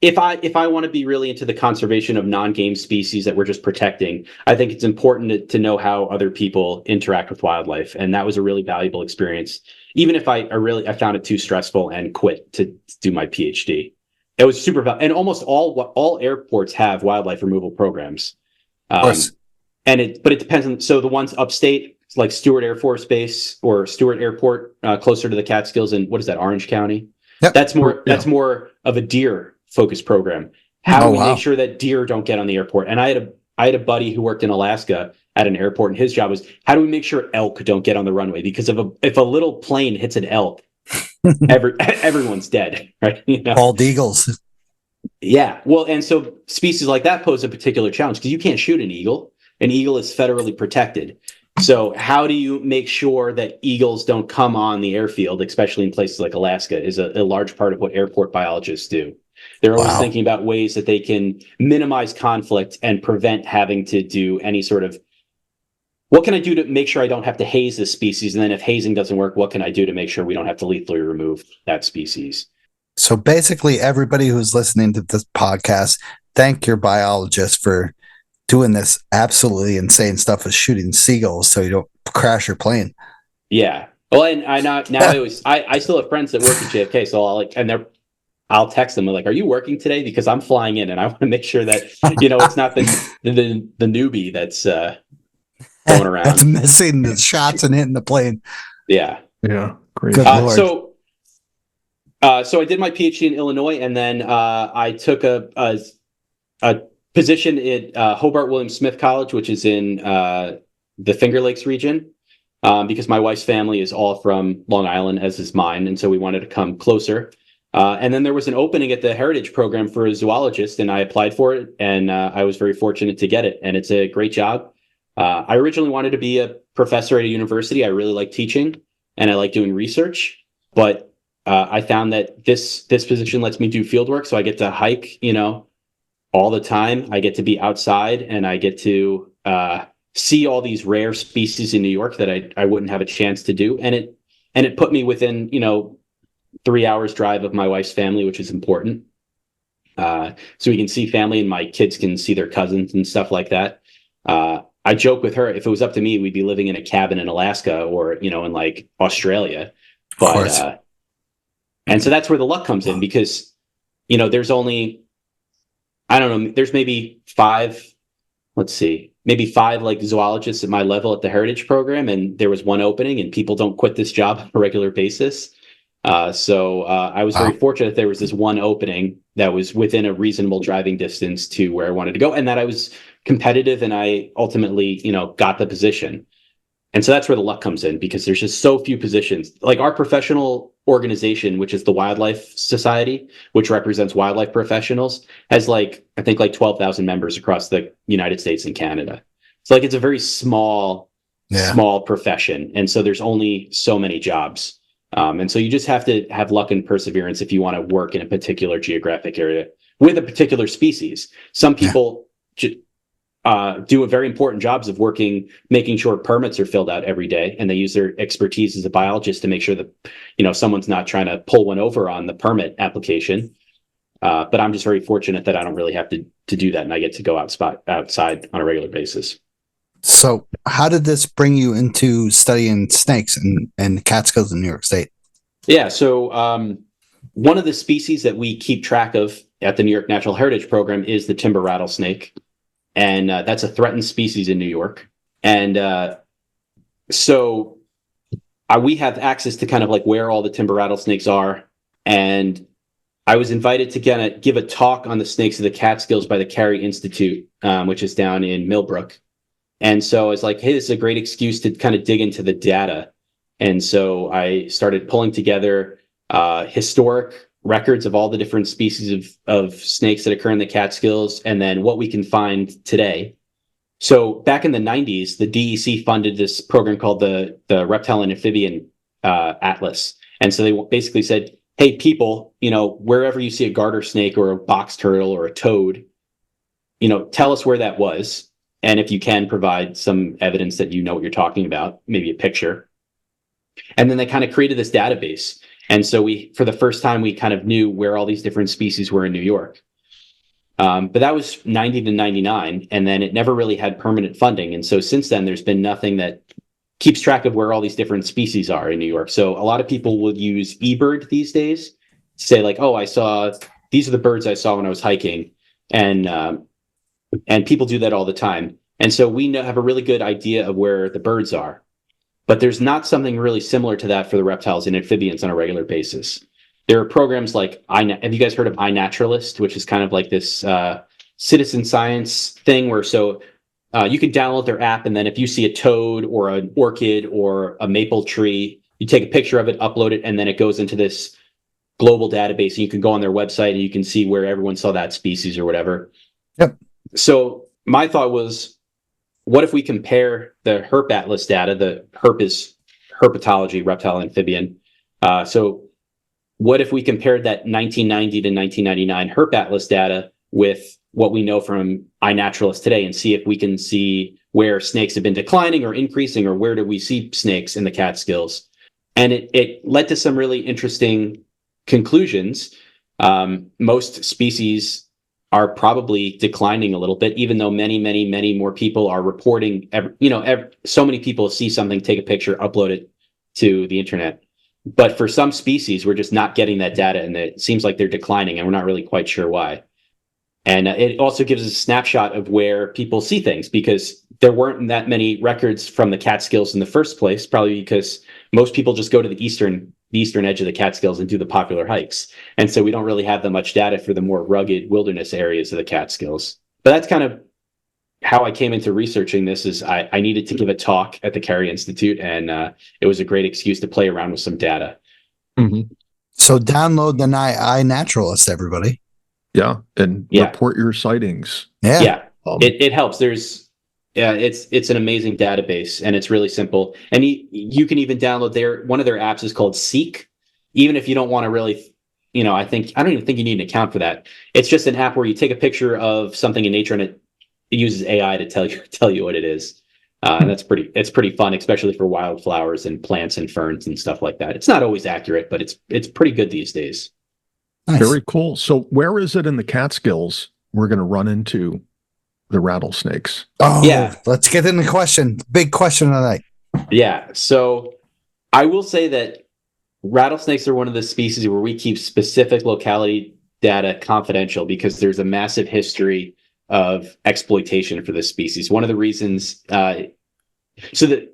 if I want to be really into the conservation of non-game species that we're just protecting, I think it's important to know how other people interact with wildlife. And that was a really valuable experience. Even if I found it too stressful and quit to do my PhD. It was super valuable. And almost all airports have wildlife removal programs. Of course. But it depends on, so the ones upstate, like Stewart Air Force Base or Stewart Airport, closer to the Catskills in, what is that, Orange County? Yep. That's more of a deer focused program. How do we make sure that deer don't get on the airport? And I had a buddy who worked in Alaska at an airport, and his job was, how do we make sure elk don't get on the runway? Because if a little plane hits an elk, everyone's dead, right? Bald eagles. Yeah. Well, and so species like that pose a particular challenge because you can't shoot an eagle. An eagle is federally protected. So how do you make sure that eagles don't come on the airfield, especially in places like Alaska, is a large part of what airport biologists do. They're always thinking about ways that they can minimize conflict and prevent having to do any sort of, what can I do to make sure I don't have to haze this species? And then if hazing doesn't work, what can I do to make sure we don't have to lethally remove that species? So basically, everybody who's listening to this podcast, thank your biologist for doing this absolutely insane stuff with shooting seagulls so you don't crash your plane. Yeah. Well, and I still have friends that work at JFK, so I'll text them like, "Are you working today? Because I'm flying in, and I want to make sure that it's not the newbie that's going around that's missing the shots and hitting the plane." Yeah. Yeah. Great. Good Lord. So I did my PhD in Illinois, and then I took a position at Hobart William Smith College, which is in the Finger Lakes region, because my wife's family is all from Long Island, as is mine, and so we wanted to come closer. And then there was an opening at the Heritage Program for a zoologist, and I applied for it, and I was very fortunate to get it, and it's a great job. I originally wanted to be a professor at a university. I really like teaching, and I like doing research, but I found that this position lets me do field work, so I get to hike, all the time. I get to be outside, and I get to see all these rare species in New York that I wouldn't have a chance to do, and it put me within 3 hours drive of my wife's family, which is important. So we can see family, and my kids can see their cousins and stuff like that. I joke with her, if it was up to me, we'd be living in a cabin in Alaska or in like Australia. But and so that's where the luck comes in, because there's only, I don't know, there's maybe five like zoologists at my level at the Heritage Program, and there was one opening, and people don't quit this job on a regular basis. So I was very fortunate there was this one opening that was within a reasonable driving distance to where I wanted to go, and that I was competitive, and I ultimately, got the position. And so that's where the luck comes in, because there's just so few positions. Like our professional organization, which is the Wildlife Society, which represents wildlife professionals, has I think 12,000 members across the United States and Canada. So it's a very small profession. And so there's only so many jobs. And so you just have to have luck and perseverance if you want to work in a particular geographic area with a particular species. Some people do very important jobs of making sure permits are filled out every day, and they use their expertise as a biologist to make sure that someone's not trying to pull one over on the permit application. But I'm just very fortunate that I don't really have to do that, and I get to go outside on a regular basis. So how did this bring you into studying snakes and Catskills in New York State? Yeah, so one of the species that we keep track of at the New York Natural Heritage Program is the timber rattlesnake. And that's a threatened species in New York. And so we have access to kind of where all the timber rattlesnakes are. And I was invited to give a talk on the snakes of the Catskills by the Carey Institute, which is down in Millbrook. And so I was like, hey, this is a great excuse to kind of dig into the data. And so I started pulling together historic records of all the different species of snakes that occur in the Catskills, and then what we can find today. So back in the 90s, the DEC funded this program called the Reptile and Amphibian Atlas. And so they basically said, hey, people, wherever you see a garter snake or a box turtle or a toad, tell us where that was. And if you can, provide some evidence that you know what you're talking about, maybe a picture. And then they kind of created this database. And so for the first time, we kind of knew where all these different species were in New York. But that was 90 to 99, and then it never really had permanent funding. And so since then, there's been nothing that keeps track of where all these different species are in New York. So a lot of people will use eBird these days to say like, oh, these are the birds I saw when I was hiking. And people do that all the time. And so we have a really good idea of where the birds are. But there's not something really similar to that for the reptiles and amphibians on a regular basis. There are programs like, have you guys heard of iNaturalist, which is kind of like this citizen science thing where you can download their app, and then if you see a toad or an orchid or a maple tree, you take a picture of it, upload it, and then it goes into this global database, and you can go on their website and you can see where everyone saw that species or whatever. Yep. So my thought was, what if we compare the Herp Atlas data? The Herp is herpetology, reptile, amphibian. So what if we compared that 1990 to 1999 Herp Atlas data with what we know from iNaturalist today, and see if we can see where snakes have been declining or increasing, or where do we see snakes in the Catskills? And it led to some really interesting conclusions. Most species are probably declining a little bit, even though many, many, many more people are reporting. So many people see something, take a picture, upload it to the internet. But for some species, we're just not getting that data, and it seems like they're declining, and we're not really quite sure why. And it also gives us a snapshot of where people see things, because there weren't that many records from the Catskills in the first place, probably because most people just go to the eastern edge of the Catskills and do the popular hikes. And so we don't really have that much data for the more rugged wilderness areas of the Catskills. But that's kind of how I came into researching this. Is I needed to give a talk at the Carey Institute, and it was a great excuse to play around with some data. Mm-hmm. So download the iNaturalist, everybody. Yeah, and report your sightings. Yeah. It helps. It's an amazing database, and it's really simple. And you can even download one of their apps is called Seek. Even if you don't want to really, I don't even think you need an account for that. It's just an app where you take a picture of something in nature, and it uses AI to tell you what it is. And it's pretty fun, especially for wildflowers and plants and ferns and stuff like that. It's not always accurate, but it's pretty good these days. Nice. Very cool. So where is it in the Catskills we're going to run into the rattlesnakes? Oh, yeah. Let's get into the question. Big question tonight. Yeah. So I will say that rattlesnakes are one of the species where we keep specific locality data confidential, because there's a massive history of exploitation for this species. One of the reasons, so the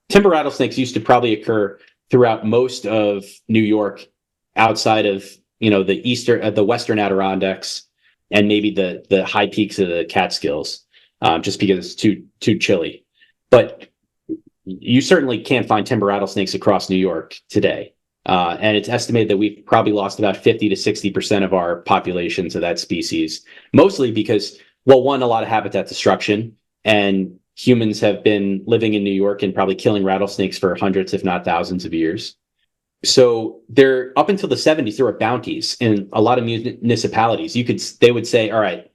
timber rattlesnakes used to probably occur throughout most of New York, outside of the western Adirondacks and maybe the high peaks of the Catskills, just because it's too chilly. But you certainly can't find timber rattlesnakes across New York today. And it's estimated that we've probably lost about 50 to 60% of our populations of that species, mostly because, well, one, a lot of habitat destruction, and humans have been living in New York and probably killing rattlesnakes for hundreds, if not thousands of years. So up until the 70s, there were bounties in a lot of municipalities. They would say, all right,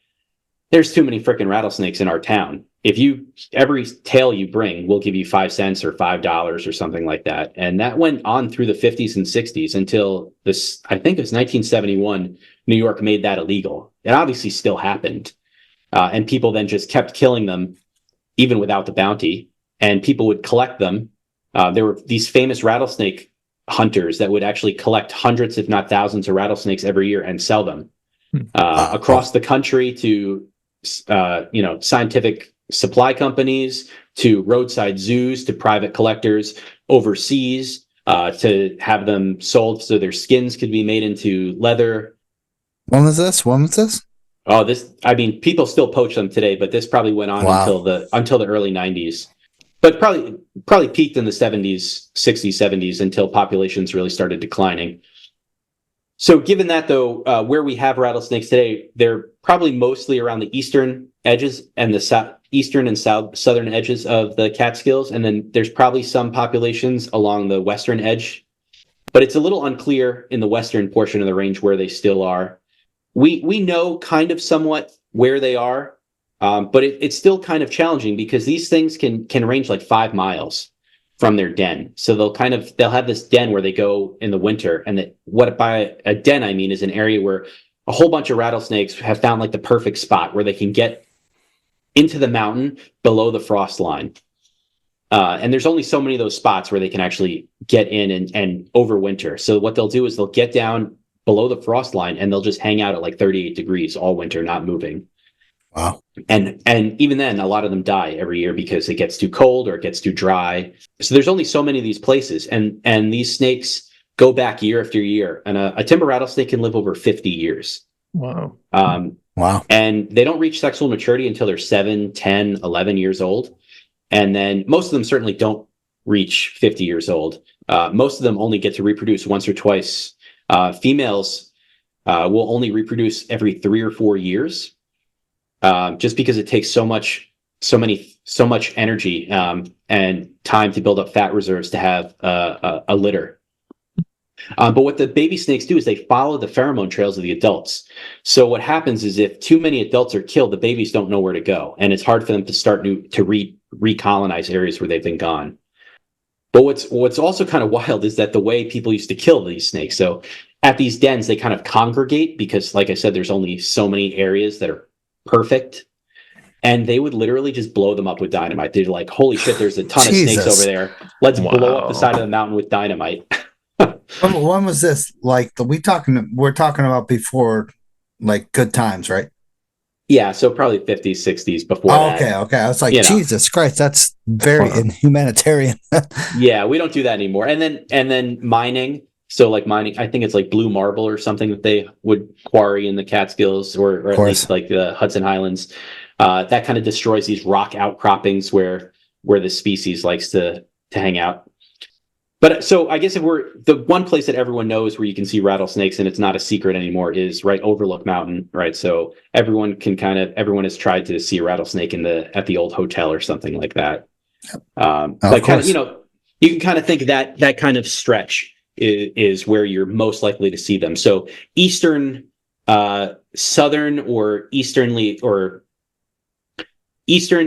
there's too many freaking rattlesnakes in our town. Every tail you bring, we'll give you 5 cents or $5 or something like that. And that went on through the 50s and 60s until I think it was 1971, New York made that illegal. It obviously still happened. And people then just kept killing them, even without the bounty. And people would collect them. There were these famous rattlesnake hunters that would actually collect hundreds, if not thousands, of rattlesnakes every year and sell them across the country to, scientific supply companies, to roadside zoos, to private collectors overseas, to have them sold so their skins could be made into leather. When was this? Oh, people still poach them today, but this probably went on until the early 90s. but probably peaked in the 70s, 60s, 70s until populations really started declining. So given that, though, where we have rattlesnakes today, they're probably mostly around the eastern edges and the eastern and southern edges of the Catskills. And then there's probably some populations along the western edge. But it's a little unclear in the western portion of the range where they still are. We know kind of somewhat where they are, but it's still kind of challenging because these things can range like 5 miles from their den. So they'll have this den where they go in the winter. And what by a den I mean is an area where a whole bunch of rattlesnakes have found like the perfect spot where they can get into the mountain below the frost line. And there's only so many of those spots where they can actually get in and overwinter. So what they'll do is they'll get down below the frost line and they'll just hang out at like 38 degrees all winter, not moving. Wow. And even then, a lot of them die every year because it gets too cold or it gets too dry. So there's only so many of these places. And these snakes go back year after year. And a timber rattlesnake can live over 50 years. Wow. Wow. And they don't reach sexual maturity until they're 7, 10, 11 years old. And then most of them certainly don't reach 50 years old. Most of them only get to reproduce once or twice. Females will only reproduce every 3 or 4 years. Just because it takes so much energy and time to build up fat reserves to have a litter. But what the baby snakes do is they follow the pheromone trails of the adults. So what happens is if too many adults are killed, the babies don't know where to go, and it's hard for them to start to recolonize areas where they've been gone. But what's also kind of wild is that the way people used to kill these snakes. So at these dens, they kind of congregate because, like I said, there's only so many areas that are perfect, and they would literally just blow them up with dynamite. They're like, holy shit, there's a ton of snakes over there, let's blow up the side of the mountain with dynamite. When was this? Like we're talking about before, like good times, right? Yeah, so probably 50s, 60s before that. Okay. I was like, Jesus Christ, that's very inhumanitarian. Yeah, we don't do that anymore. And then mining. So like mining, I think it's like blue marble or something that they would quarry in the Catskills or at least like the Hudson Highlands. That kind of destroys these rock outcroppings where the species likes to hang out. But so I guess the one place that everyone knows where you can see rattlesnakes and it's not a secret anymore is right Overlook Mountain, right? So everyone has tried to see a rattlesnake at the old hotel or something like that. Like kind of, you can kind of think that kind of stretch is where you're most likely to see them. So eastern, southern or eastern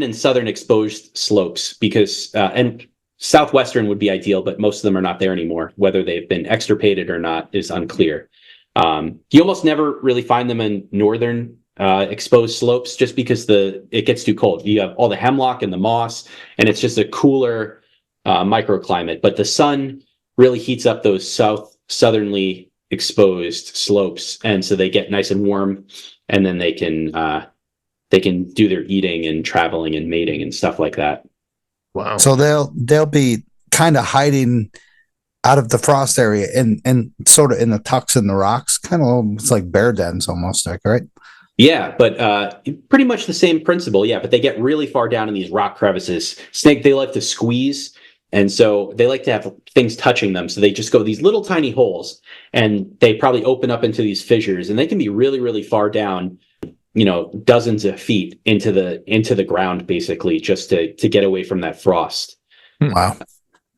and southern exposed slopes because and southwestern would be ideal, but most of them are not there anymore. Whether they've been extirpated or not is unclear. You almost never really find them in northern exposed slopes just because it gets too cold. You have all the hemlock and the moss, and it's just a cooler microclimate. But the sun really heats up those southerly exposed slopes, and so they get nice and warm, and then they can do their eating and traveling and mating and stuff like that. Wow. So they'll be kind of hiding out of the frost area and sort of in the tucks in the rocks, kind of it's like bear dens almost, like, right? Yeah, but pretty much the same principle. Yeah, but they get really far down in these rock crevices. They like to squeeze, and so they like to have things touching them. So they just go these little tiny holes, and they probably open up into these fissures, and they can be really, really far down. Dozens of feet into the ground, basically, just to get away from that frost. Wow,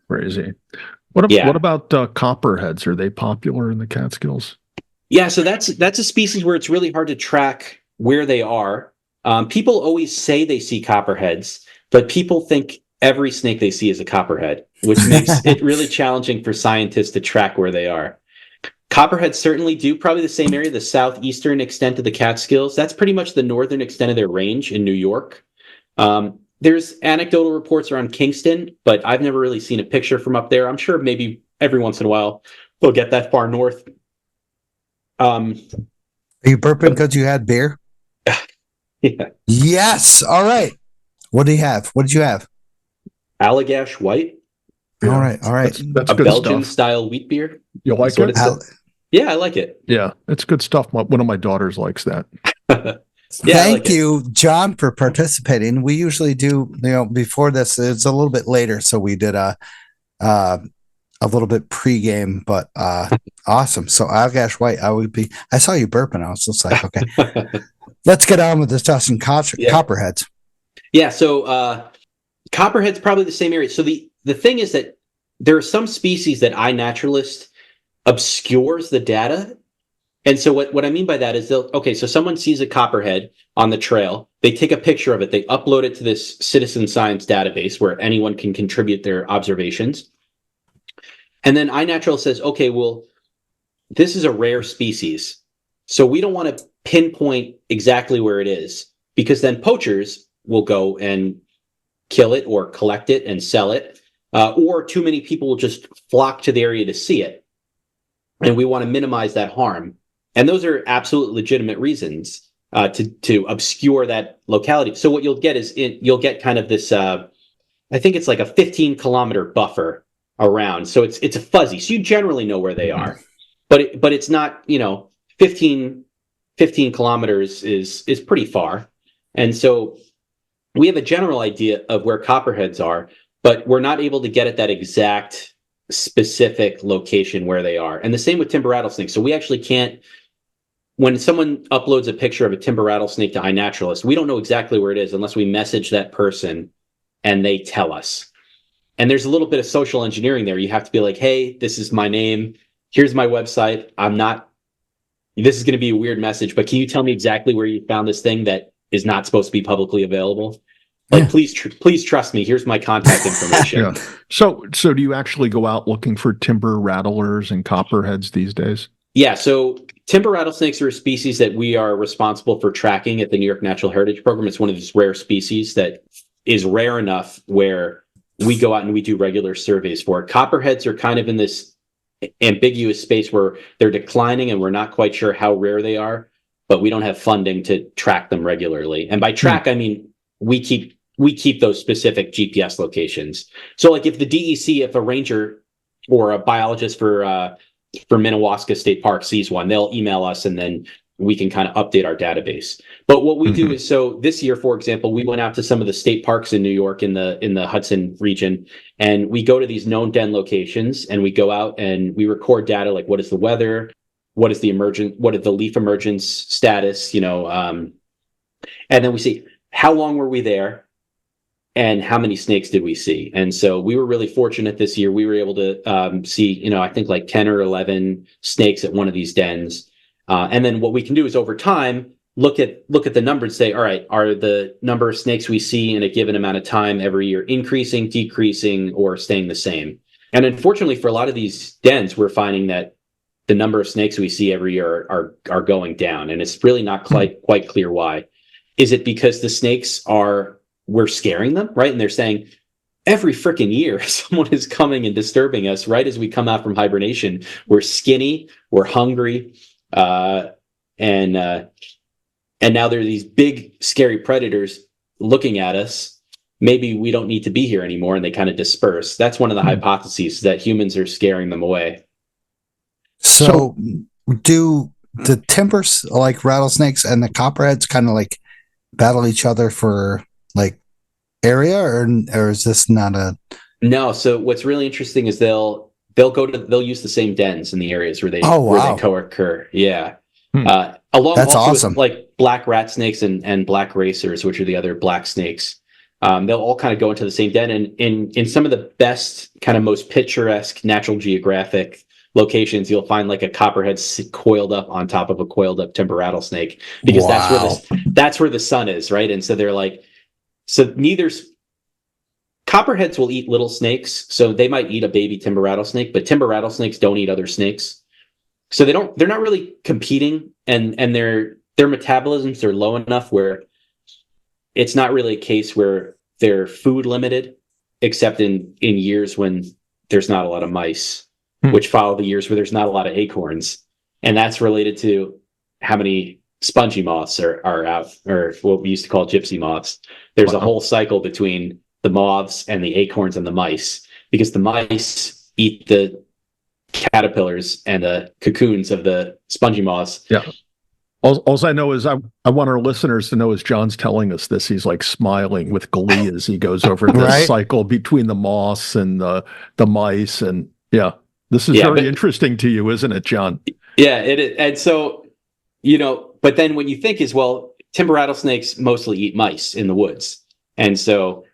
crazy. What about copperheads? Are they popular in the Catskills? Yeah, so that's a species where it's really hard to track where they are. People always say they see copperheads, but people think every snake they see is a copperhead, which makes it really challenging for scientists to track where they are. Copperheads certainly do probably the same area, the southeastern extent of the Catskills. That's pretty much the northern extent of their range in New York. There's anecdotal reports around Kingston, but I've never really seen a picture from up there. I'm sure maybe every once in a while they'll get that far north. Are you burping because you had beer? Yeah. Yes. All right. What do you have? What did you have? Allagash White. Yeah. All right. That's a Belgian style wheat beer. You like it? Yeah, I like it. Yeah, it's good stuff. One of my daughters likes that. Yeah, I Thank like it. you, John, for participating. We usually do, before this, it's a little bit later, so we did a little bit pregame, but awesome. So Allgash White, I saw you burping. I was just like, okay, let's get on with discussing copperheads. Yeah, so copperhead's probably the same area. So the thing is that there are some species that iNaturalist obscures the data. And so what I mean by that is so someone sees a copperhead on the trail, they take a picture of it, they upload it to this citizen science database where anyone can contribute their observations. And then iNaturalist says, okay, well, this is a rare species. So we don't want to pinpoint exactly where it is, because then poachers will go and kill it or collect it and sell it, or too many people will just flock to the area to see it. And we want to minimize that harm. And those are absolute legitimate reasons to obscure that locality. So what you'll get is you'll get kind of this, I think it's like a 15-kilometer buffer around. So it's a fuzzy. So you generally know where they are, but it's not, 15 kilometers is pretty far. And so we have a general idea of where copperheads are, but we're not able to get at that exact specific location where they are. And the same with timber rattlesnakes. So we actually can't, when someone uploads a picture of a timber rattlesnake to iNaturalist, we don't know exactly where it is unless we message that person and they tell us. And there's a little bit of social engineering there. You have to be like, hey, this is my name. Here's my website. This is going to be a weird message, but can you tell me exactly where you found this thing that is not supposed to be publicly available? Like, please trust me. Here's my contact information. Yeah. So do you actually go out looking for timber rattlers and copperheads these days? Yeah. So timber rattlesnakes are a species that we are responsible for tracking at the New York Natural Heritage Program. It's one of these rare species that is rare enough where we go out and we do regular surveys for it. Copperheads are kind of in this ambiguous space where they're declining and we're not quite sure how rare they are, but we don't have funding to track them regularly. And by track, I mean, we keep those specific GPS locations. So like if the DEC, if a ranger or a biologist for Minnewaska State Park sees one, they'll email us and then we can kind of update our database. But what we do is, so this year, for example, we went out to some of the state parks in New York in the Hudson region, and we go to these known den locations and we go out and we record data like what is the weather, what is the leaf emergence status, and then we see how long were we there and how many snakes did we see. And so we were really fortunate this year. We were able to see, I think like 10 or 11 snakes at one of these dens. And then what we can do is over time, look at the number and say, all right, are the number of snakes we see in a given amount of time every year increasing, decreasing, or staying the same? And unfortunately, for a lot of these dens, we're finding that the number of snakes we see every year are going down. And it's really not quite clear why. Is it because the snakes we're scaring them, right? And they're saying, every freaking year, someone is coming and disturbing us right as we come out from hibernation. We're skinny, we're hungry, and now there are these big, scary predators looking at us. Maybe we don't need to be here anymore, and they kind of disperse. That's one of the hypotheses, that humans are scaring them away. So do the timbers, like rattlesnakes and the copperheads, kind of like battle each other for like area, or is this not a? No. So what's really interesting is they'll use the same dens in the areas where they co-occur. Yeah. Along That's also awesome. With like black rat snakes and black racers, which are the other black snakes. They'll all kind of go into the same den, and in some of the best, kind of most picturesque National Geographic locations, you'll find like a copperhead coiled up on top of a coiled up timber rattlesnake, because that's where the sun is, right? And so they're like, copperheads will eat little snakes, so they might eat a baby timber rattlesnake, but timber rattlesnakes don't eat other snakes. So they're not really competing, and their metabolisms are low enough where it's not really a case where they're food limited, except in years when there's not a lot of mice, which follow the years where there's not a lot of acorns. And that's related to how many spongy moths are out, or what we used to call gypsy moths. There's a whole cycle between the moths and the acorns and the mice, because the mice eat the caterpillars and the cocoons of the spongy moths. Yeah. All I know is I want our listeners to know as John's telling us this, he's like smiling with glee as he goes over this Right? cycle between the moss and the mice. And yeah, this is Yeah, very but- interesting to you, isn't it, John? Yeah, it is. And so, but then when you think is, well, timber rattlesnakes mostly eat mice in the woods. And so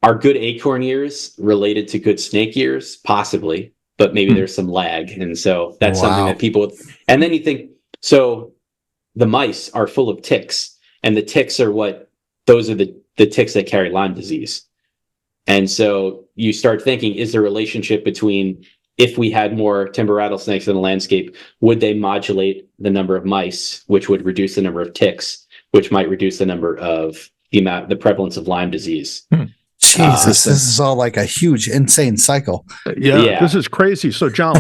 are good acorn years related to good snake years? Possibly, but maybe there's some lag. And so that's something that people, and then you think, so the mice are full of ticks, and the ticks are those are the ticks that carry Lyme disease. And so you start thinking, is there a relationship between, if we had more timber rattlesnakes in the landscape, would they modulate the number of mice, which would reduce the number of ticks, which might reduce the number of the prevalence of Lyme disease? Jesus, this is all like a huge, insane cycle. Yeah, this is crazy. So, John,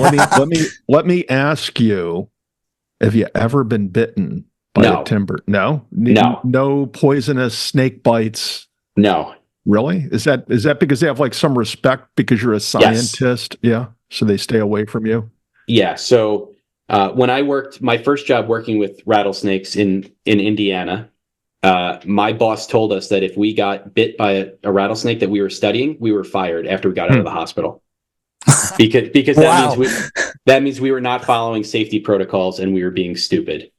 let me ask you: have you ever been bitten by a timber? No, no poisonous snake bites. No. Really? Is that because they have like some respect because you're a scientist? Yes. Yeah. So they stay away from you? Yeah. So when I worked, my first job working with rattlesnakes in Indiana, my boss told us that if we got bit by a rattlesnake that we were studying, we were fired after we got out of the hospital. Because that means we were not following safety protocols and we were being stupid.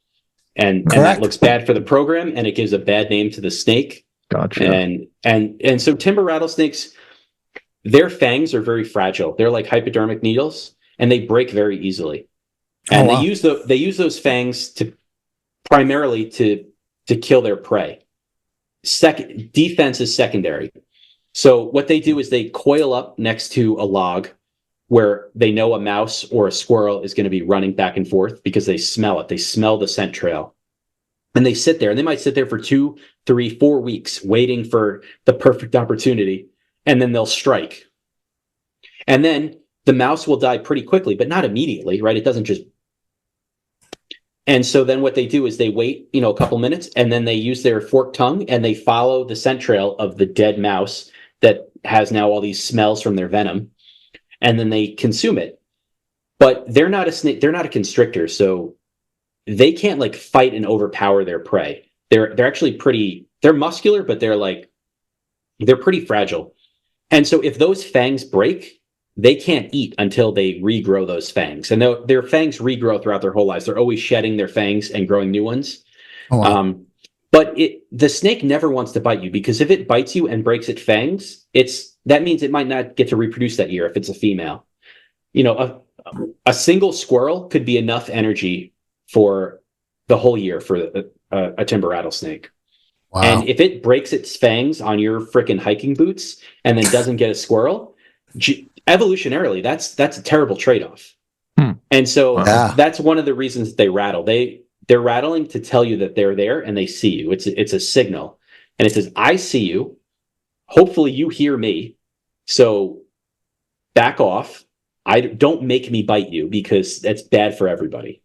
And that looks bad for the program, and it gives a bad name to the snake. Gotcha. And so timber rattlesnakes, their fangs are very fragile. They're like hypodermic needles, and they break very easily. And they use those fangs primarily to kill their prey. Defense is secondary. So what they do is they coil up next to a log where they know a mouse or a squirrel is going to be running back and forth because they smell it. They smell the scent trail. And they sit there, and they might sit there for 2, 3, 4 weeks waiting for the perfect opportunity, and then they'll strike. And then the mouse will die pretty quickly, but not immediately, right? It doesn't just... And so then what they do is they wait, a couple minutes, and then they use their forked tongue and they follow the scent trail of the dead mouse that has now all these smells from their venom, and then they consume it. But they're not a snake, they're not a constrictor, so they can't like fight and overpower their prey. They're actually they're muscular, but they're pretty fragile. And so if those fangs break, they can't eat until they regrow those fangs. And their fangs regrow throughout their whole lives. They're always shedding their fangs and growing new ones. Oh, wow. But the snake never wants to bite you, because if it bites you and breaks its fangs, that means it might not get to reproduce that year if it's a female. A single squirrel could be enough energy for the whole year for a timber rattlesnake. Wow. And if it breaks its fangs on your frickin' hiking boots and then doesn't get a squirrel, evolutionarily, that's a terrible trade-off. And so that's one of the reasons that they rattle. They're rattling to tell you that they're there and they see you. It's a signal. And it says, I see you. Hopefully you hear me. So back off. Don't make me bite you, because that's bad for everybody.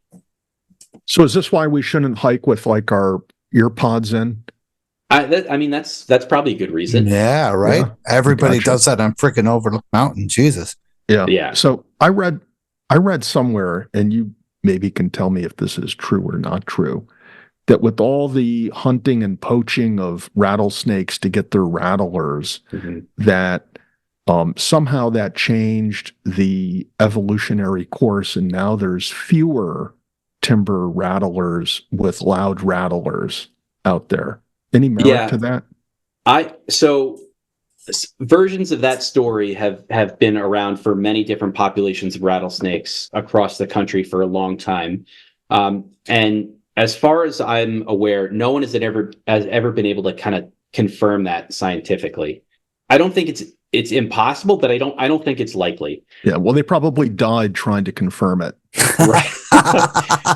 So is this why we shouldn't hike with like our ear pods in? That's probably a good reason. Yeah, right. Yeah, everybody does that on freaking Overlook Mountain. Jesus. Yeah. So I read somewhere, and you maybe can tell me if this is true or not true, that with all the hunting and poaching of rattlesnakes to get their rattlers, that somehow that changed the evolutionary course, and now there's fewer timber rattlers with loud rattlers out there. Any merit to that? So versions of that story have been around for many different populations of rattlesnakes across the country for a long time. And as far as I'm aware, no one has ever been able to kind of confirm that scientifically. I don't think it's impossible, but I don't think it's likely. Yeah, well, they probably died trying to confirm it. Right.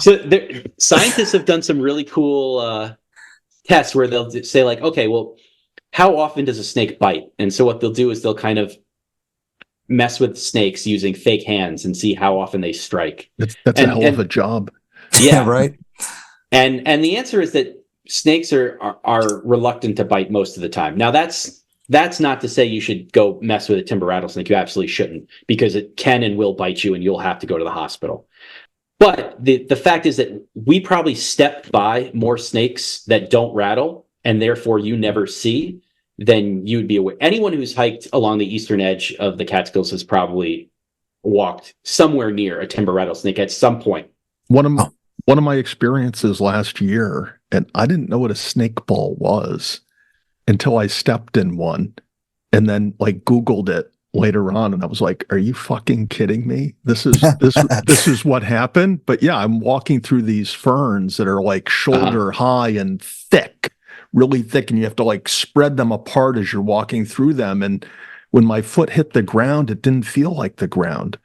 So scientists have done some really cool tests where they'll say like, okay, well, how often does a snake bite? And so what they'll do is they'll kind of mess with snakes using fake hands and see how often they strike. That's a hell of a job. Yeah, right. And the answer is that snakes are reluctant to bite most of the time. Now that's not to say you should go mess with a timber rattlesnake. You absolutely shouldn't, because it can and will bite you and you'll have to go to the hospital. But the fact is that we probably stepped by more snakes that don't rattle, and therefore you never see, than you would be aware. Anyone who's hiked along the eastern edge of the Catskills has probably walked somewhere near a timber rattlesnake at some point. One of my experiences last year, and I didn't know what a snake ball was until I stepped in one, and then like Googled it later on, and I was like, "Are you fucking kidding me? This is what happened." But yeah, I'm walking through these ferns that are like shoulder high and thick, really thick, and you have to like spread them apart as you're walking through them. And when my foot hit the ground, it didn't feel like the ground.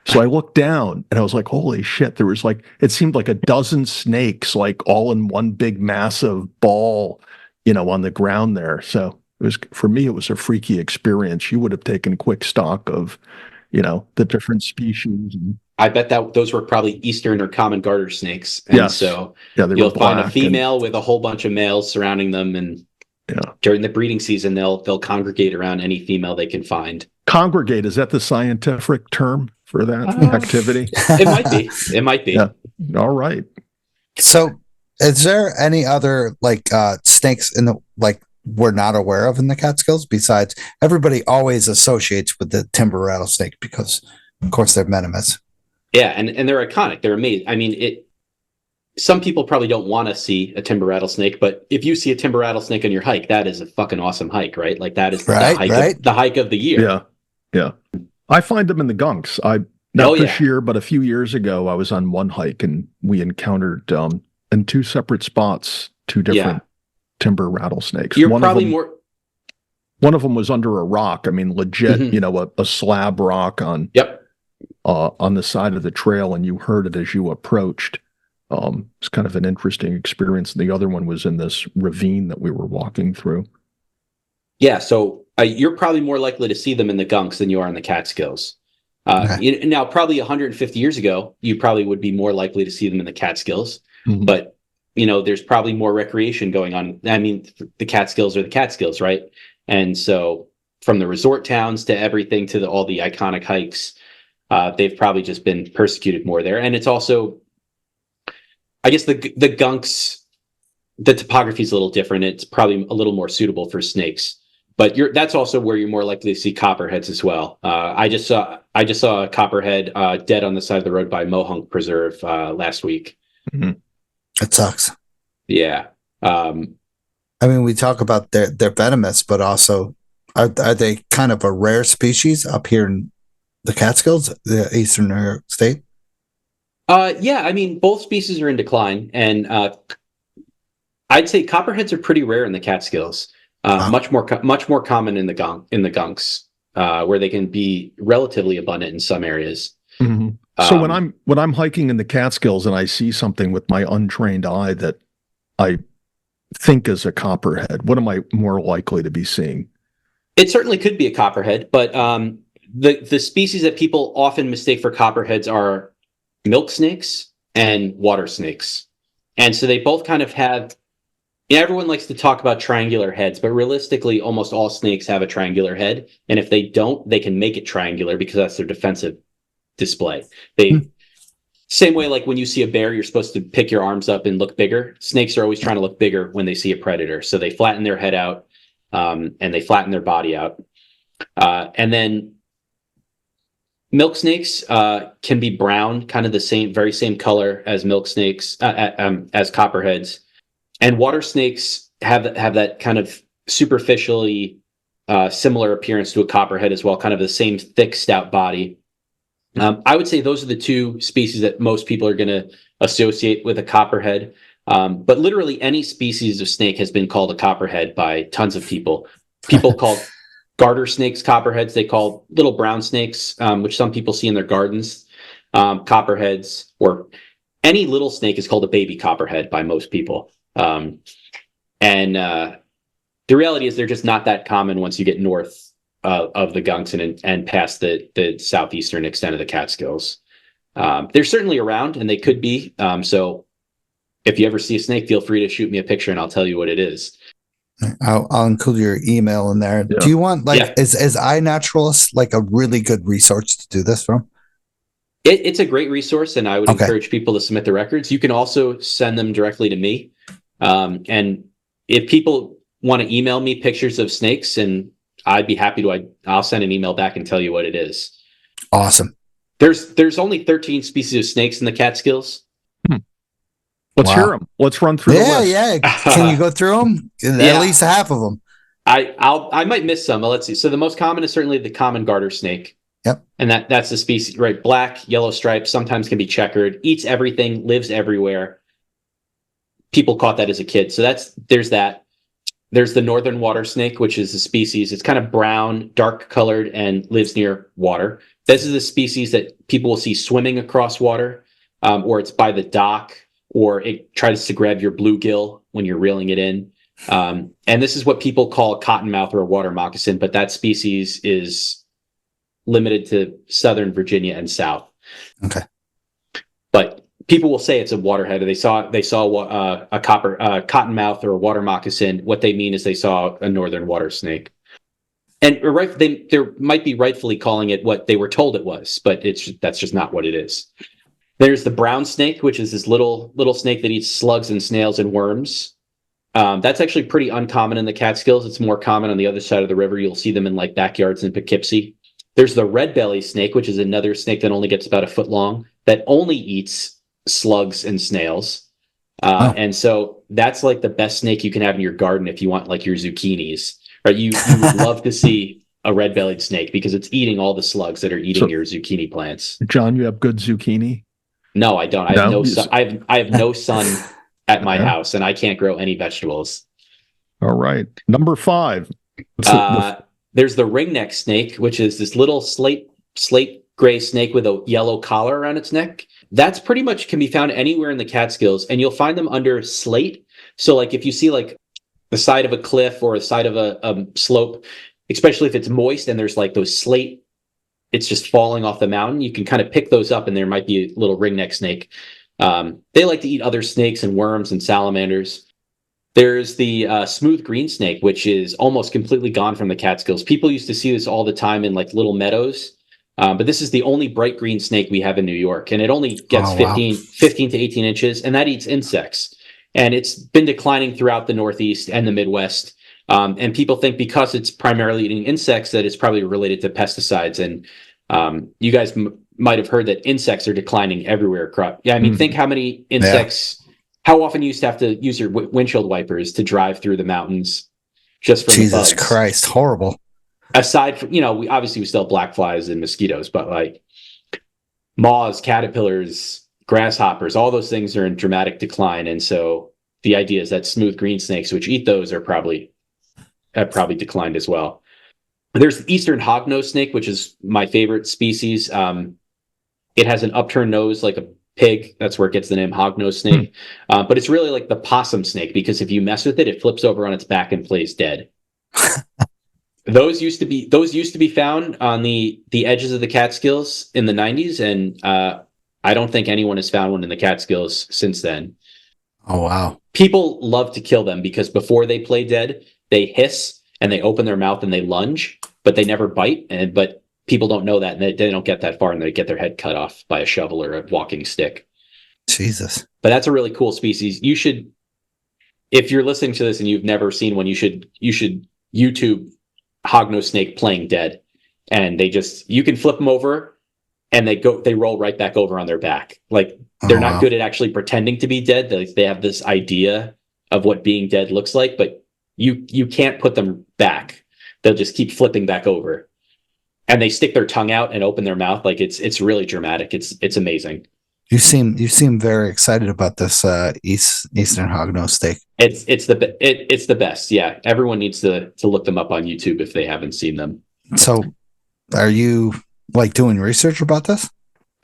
So I looked down and I was like, holy shit, there was like, it seemed like a dozen snakes, like all in one big massive ball, on the ground there. So it was, for me, it was a freaky experience. You would have taken quick stock of, the different species. I bet that those were probably eastern or common garter snakes. And yes. So yeah, you'll find a female with a whole bunch of males surrounding them. And during the breeding season, they'll congregate around any female they can find. Congregate, is that the scientific term for that activity? It might be. Yeah. All right. So is there any other snakes in the we're not aware of in the Catskills besides everybody always associates with the timber rattlesnake because of course they're venomous. Yeah, and they're iconic. They're amazing. I mean, some people probably don't want to see a timber rattlesnake, but if you see a timber rattlesnake on your hike, that is a fucking awesome hike, right? Like that is the hike of the year. Yeah. Yeah. I find them in the gunks. Not this year, but a few years ago, I was on one hike and we encountered in two separate spots, two different timber rattlesnakes. You're probably more. One of them was under a rock. I mean, legit, a slab rock on the side of the trail, and you heard it as you approached. It's kind of an interesting experience. The other one was in this ravine that we were walking through. Yeah, so you're probably more likely to see them in the gunks than you are in the Catskills. Now, probably 150 years ago, you probably would be more likely to see them in the Catskills. Mm-hmm. But, there's probably more recreation going on. I mean, the Catskills are the Catskills, right? And so from the resort towns to everything to all the iconic hikes, they've probably just been persecuted more there. And it's also, I guess the gunks, the topography is a little different. It's probably a little more suitable for snakes. But that's also where you're more likely to see copperheads as well. I just saw a copperhead dead on the side of the road by Mohunk Preserve last week. Mm-hmm. It sucks. Yeah. I mean, we talk about they're venomous, but also are they kind of a rare species up here in the Catskills, the eastern New York State? Yeah. I mean, both species are in decline, and I'd say copperheads are pretty rare in the Catskills. Much more common in the gunks, where they can be relatively abundant in some areas. Mm-hmm. So when I'm hiking in the Catskills and I see something with my untrained eye that I think is a copperhead, what am I more likely to be seeing? It certainly could be a copperhead, but the species that people often mistake for copperheads are milk snakes and water snakes, and so they both kind of have. Everyone likes to talk about triangular heads, but realistically, almost all snakes have a triangular head. And if they don't, they can make it triangular because that's their defensive display. Same way, like when you see a bear, you're supposed to pick your arms up and look bigger. Snakes are always trying to look bigger when they see a predator. So they flatten their head out, and they flatten their body out. And then milk snakes can be brown, kind of the very same color as milk snakes, as copperheads. And water snakes have that kind of superficially similar appearance to a copperhead as well, kind of the same thick, stout body. I would say those are the two species that most people are going to associate with a copperhead. But literally any species of snake has been called a copperhead by tons of people. People call garter snakes copperheads. They call little brown snakes, which some people see in their gardens, copperheads. Or any little snake is called a baby copperhead by most people. And the reality is they're just not that common once you get north of the gunks and past the southeastern extent of the Catskills. They're certainly around, and they could be. So if you ever see a snake, feel free to shoot me a picture and I'll tell you what it is. I'll include your email in there. Yeah. Do you want is iNaturalist like a really good resource to do this from? It's a great resource, and I would Okay. encourage people to submit the records. You can also send them directly to me. And if people want to email me pictures of snakes, and I'd be happy to, I'll send an email back and tell you what it is. Awesome. There's only 13 species of snakes in the Catskills. Let's Wow. hear them. Let's run through the Yeah, list. yeah. Can you go through them? At Yeah. least half of them. I might miss some, but let's see. So the most common is certainly the common garter snake. Yep. And that's the species, right? Black, yellow stripes, sometimes can be checkered, eats everything, lives everywhere. People caught that as a kid. So there's that. There's the northern water snake, which is a species. It's kind of brown, dark colored, and lives near water. This is a species that people will see swimming across water, or it's by the dock, or it tries to grab your bluegill when you're reeling it in. And this is what people call cottonmouth or a water moccasin, but that species is limited to southern Virginia and south. Okay. But people will say it's a waterhead, or they saw a cottonmouth or a water moccasin. What they mean is they saw a northern water snake. And they might be rightfully calling it what they were told it was, but that's just not what it is. There's the brown snake, which is this little snake that eats slugs and snails and worms. That's actually pretty uncommon in the Catskills. It's more common on the other side of the river. You'll see them in like backyards in Poughkeepsie. There's the red belly snake, which is another snake that only gets about a foot long, that only eats slugs and snails. And so that's like the best snake you can have in your garden if you want like your zucchinis. Right? You would love to see a red-bellied snake because it's eating all the slugs that are eating your zucchini plants. John, you have good zucchini? No, I don't. I have no sun. I have no sun at my house, and I can't grow any vegetables. All right. Number 5. There's the ringneck snake, which is this little slate gray snake with a yellow collar around its neck. That's pretty much can be found anywhere in the Catskills, and you'll find them under slate. So like if you see like the side of a cliff or the side of a slope, especially if it's moist and there's like those slate, it's just falling off the mountain, you can kind of pick those up and there might be a little ringneck snake. They like to eat other snakes and worms and salamanders. There's the smooth green snake, which is almost completely gone from the Catskills. People used to see this all the time in like little meadows, but this is the only bright green snake we have in New York, and it only gets 15 to 18 inches, and that eats insects. And it's been declining throughout the Northeast and the Midwest. And people think because it's primarily eating insects that it's probably related to pesticides. And you guys might have heard that insects are declining everywhere. Yeah, I mean, think how many insects... Yeah. How often you used to have to use your windshield wipers to drive through the mountains just for Jesus the bugs. Christ, horrible. Aside from, we still have black flies and mosquitoes, but like moths, caterpillars, grasshoppers, all those things are in dramatic decline. And so the idea is that smooth green snakes, which eat those, have probably declined as well. There's the eastern hognose snake, which is my favorite species. It has an upturned nose like a pig. That's where it gets the name hognose snake. But it's really like the possum snake, because if you mess with it, it flips over on its back and plays dead. Those used to be found on the edges of the Catskills in the 90s, and I don't think anyone has found one in the Catskills since then. Oh wow. People love to kill them because before they play dead, they hiss and they open their mouth and they lunge, but they never bite. But people don't know that, and they don't get that far, and they get their head cut off by a shovel or a walking stick. Jesus. But that's a really cool species. You should, if you're listening to this and you've never seen one, you should YouTube hognose snake playing dead, and you can flip them over and they roll right back over on their back. Like they're not good at actually pretending to be dead. They have this idea of what being dead looks like, but you can't put them back. They'll just keep flipping back over. And they stick their tongue out and open their mouth. Like it's really dramatic. It's amazing. You seem very excited about this eastern hognose steak. It's the best. Yeah, everyone needs to look them up on YouTube if they haven't seen them. So, are you like doing research about this?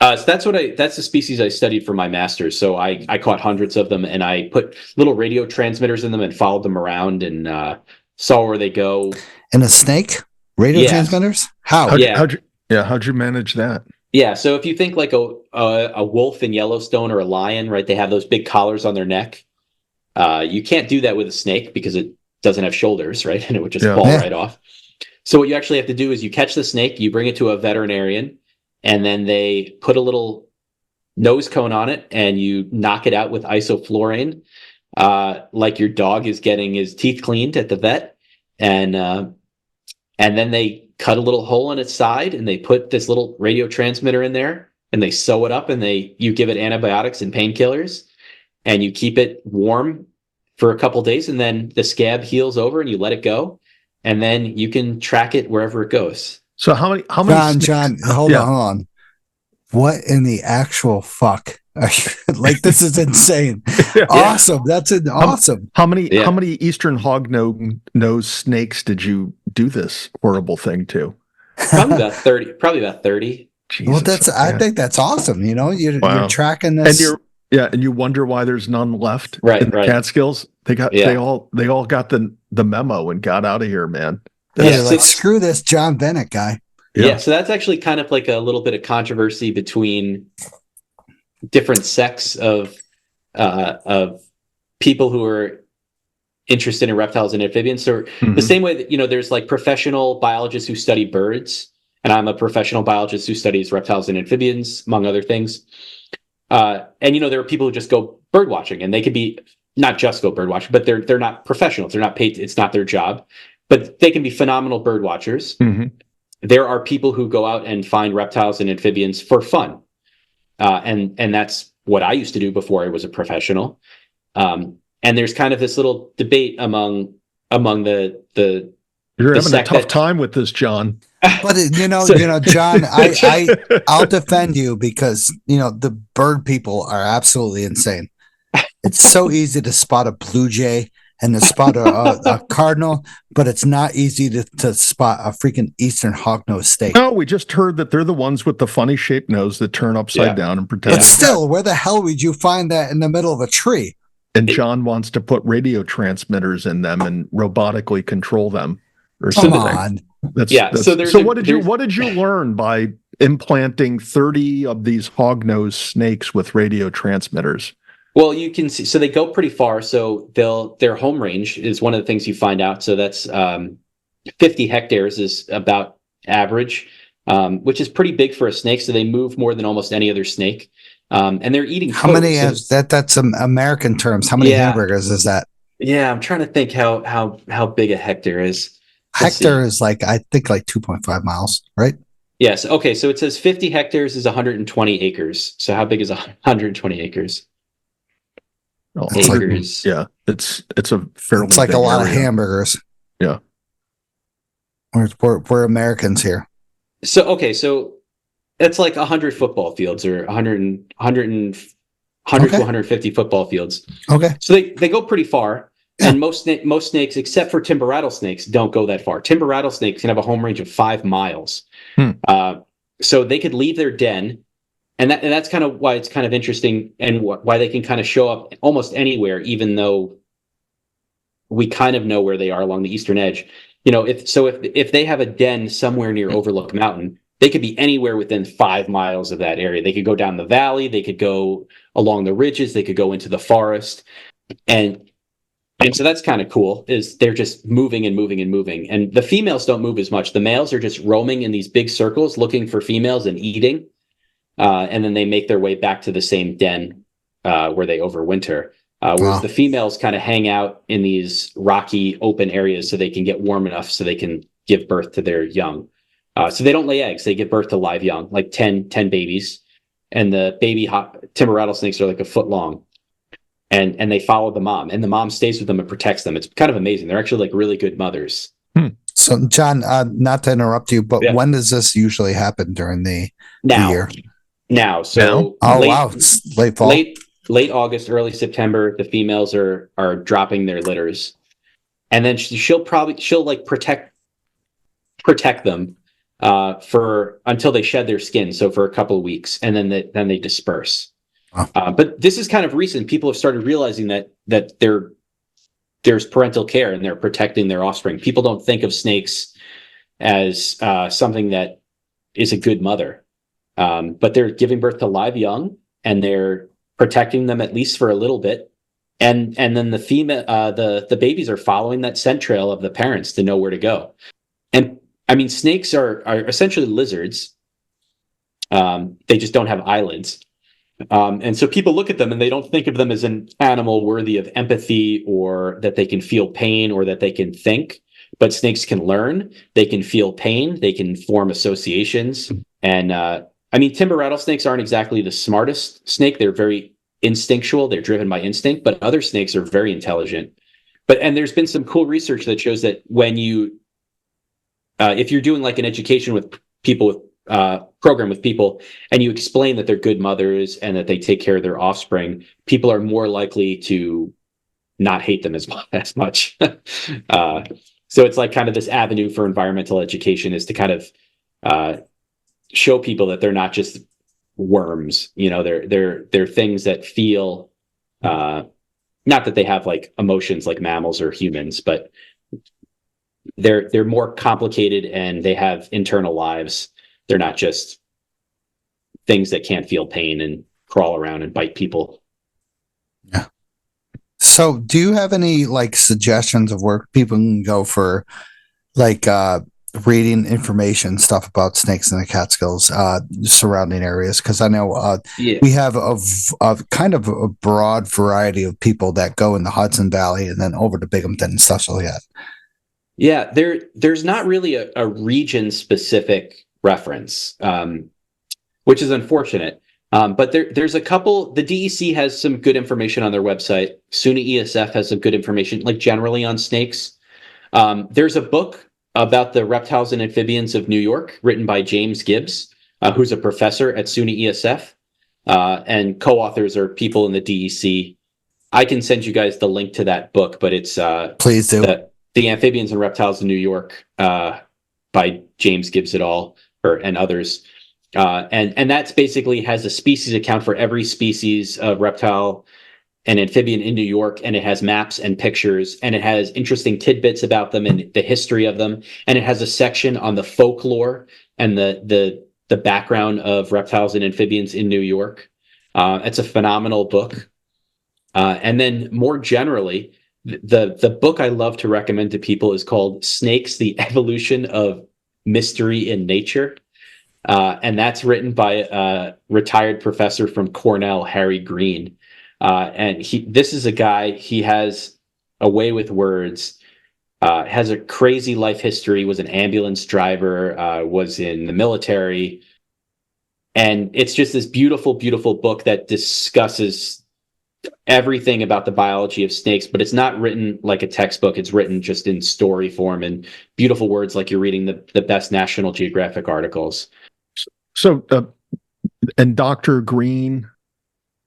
So that's the species I studied for my master's. So I caught hundreds of them, and I put little radio transmitters in them and followed them around and saw where they go. And a snake? Radio transmitters? How'd you manage that? Yeah, so if you think like a wolf in Yellowstone or a lion, right? They have those big collars on their neck. You can't do that with a snake because it doesn't have shoulders, right? And it would just fall right off. So what you actually have to do is you catch the snake, you bring it to a veterinarian, and then they put a little nose cone on it, and you knock it out with isoflurane, like your dog is getting his teeth cleaned at the vet, and then they cut a little hole in its side, and they put this little radio transmitter in there, and they sew it up, and you give it antibiotics and painkillers, and you keep it warm for a couple days, and then the scab heals over, and you let it go, and then you can track it wherever it goes. So how many John, hold on. What in the actual fuck? Like, this is insane. Yeah. Awesome. That's awesome. How many Eastern hognose snakes did you do this horrible thing to? Probably about 30. Jesus, Well, I think that's awesome. You're tracking this. And you wonder why there's none left right, in the right. Catskills. They all got the memo and got out of here, man. They're like, screw this John Vanek guy. Yeah, so that's actually kind of like a little bit of controversy between different sects of people who are interested in reptiles and amphibians. So the same way that, there's like professional biologists who study birds, and I'm a professional biologist who studies reptiles and amphibians, among other things. And there are people who just go bird watching, and they could be not just go bird watching, but they're not professionals. They're not paid. It's not their job, but they can be phenomenal bird watchers. Mm-hmm. There are people who go out and find reptiles and amphibians for fun. And that's what I used to do before I was a professional. And there's kind of this little debate among the You're having a tough time with this, John. But John, I'll defend you because the bird people are absolutely insane. It's so easy to spot a blue jay and to spot a cardinal, but it's not easy to spot a freaking Eastern hognose snake. No, we just heard that they're the ones with the funny shaped nose that turn upside down and pretend. But still, where the hell would you find that in the middle of a tree? And John wants to put radio transmitters in them and robotically control them. Come on. So what did you learn by implanting 30 of these hognose snakes with radio transmitters? Well, you can see, so they go pretty far. So their home range is one of the things you find out. So that's 50 hectares is about average, which is pretty big for a snake. So they move more than almost any other snake. And they're eating. How many? That's some American terms. How many hamburgers is that? Yeah, I'm trying to think how big a hectare is. Hectare is I think 2.5 miles, right? Yes. Okay. So it says 50 hectares is 120 acres. So how big is 120 acres? Oh, acres. It's a fairly. It's like big a lot area. of hamburgers. Yeah. We're Americans here. So it's like 100 football fields or 100 to 150 football fields. Okay. So they go pretty far. And most snakes, except for timber rattlesnakes, don't go that far. Timber rattlesnakes can have a home range of 5 miles. So they could leave their den, and that's kind of why it's kind of interesting, and why they can kind of show up almost anywhere, even though we kind of know where they are along the eastern edge. If they have a den somewhere near Overlook Mountain, they could be anywhere within 5 miles of that area. They could go down the valley, they could go along the ridges, they could go into the forest, and so that's kind of cool, is they're just moving and moving and moving. And the females don't move as much. The males are just roaming in these big circles looking for females and eating. And then they make their way back to the same den where they overwinter. Whereas the females kind of hang out in these rocky open areas so they can get warm enough so they can give birth to their young. So they don't lay eggs. They give birth to live young, like 10 babies. And the baby timber rattlesnakes are like a foot long. And they follow the mom, and the mom stays with them and protects them. It's kind of amazing. They're actually like really good mothers. So, John, not to interrupt you, but when does this usually happen during the year? Now. So it's late fall, late August, early September. The females are dropping their litters, and then she'll like protect them for until they shed their skin. So for a couple of weeks, and then they disperse. But this is kind of recent. People have started realizing that there's parental care and they're protecting their offspring. People don't think of snakes as something that is a good mother, but they're giving birth to live young, and they're protecting them at least for a little bit. And then the female, the babies are following that scent trail of the parents to know where to go. And I mean, snakes are essentially lizards. They just don't have eyelids. And so people look at them and they don't think of them as an animal worthy of empathy, or that they can feel pain, or that they can think. But snakes can learn, they can feel pain, they can form associations. And timber rattlesnakes aren't exactly the smartest snake. They're very instinctual, they're driven by instinct, but other snakes are very intelligent. And there's been some cool research that shows that when you, if you're doing like an education with people, with program with people, and you explain that they're good mothers and that they take care of their offspring, people are more likely to not hate them as much. So it's like kind of this avenue for environmental education, is to kind of show people that they're not just worms. They're things that feel, not that they have like emotions like mammals or humans, but they're more complicated and they have internal lives. They're not just things that can't feel pain and crawl around and bite people. Yeah. So do you have any like suggestions of where people can go for like reading information, stuff about snakes in the Catskills, surrounding areas? Because I know we have a kind of a broad variety of people that go in the Hudson Valley and then over to Binghamton and stuff like that. Yeah, there's not really a region-specific reference, which is unfortunate. But there's a couple. The DEC has some good information on their website. SUNY ESF has some good information, like generally on snakes. There's a book about the reptiles and amphibians of New York, written by James Gibbs, who's a professor at SUNY ESF, and co-authors are people in the DEC. I can send you guys the link to that book, but it's please do. The Amphibians and Reptiles in New York, by James Gibbs et al. And others. And that's basically has a species account for every species of reptile and amphibian in New York, and it has maps and pictures, and it has interesting tidbits about them and the history of them, and it has a section on the folklore and the background of reptiles and amphibians in New York. It's a phenomenal book. And then more generally, the book I love to recommend to people is called Snakes: The Evolution of Mystery in Nature. And that's written by a retired professor from Cornell, Harry Green. And this is a guy, he has a way with words, has a crazy life history, was an ambulance driver, was in the military. And it's just this beautiful, beautiful book that discusses everything about the biology of snakes, but it's not written like a textbook. It's written just in story form and beautiful words, like you're reading the best National Geographic articles. So, and Dr. Green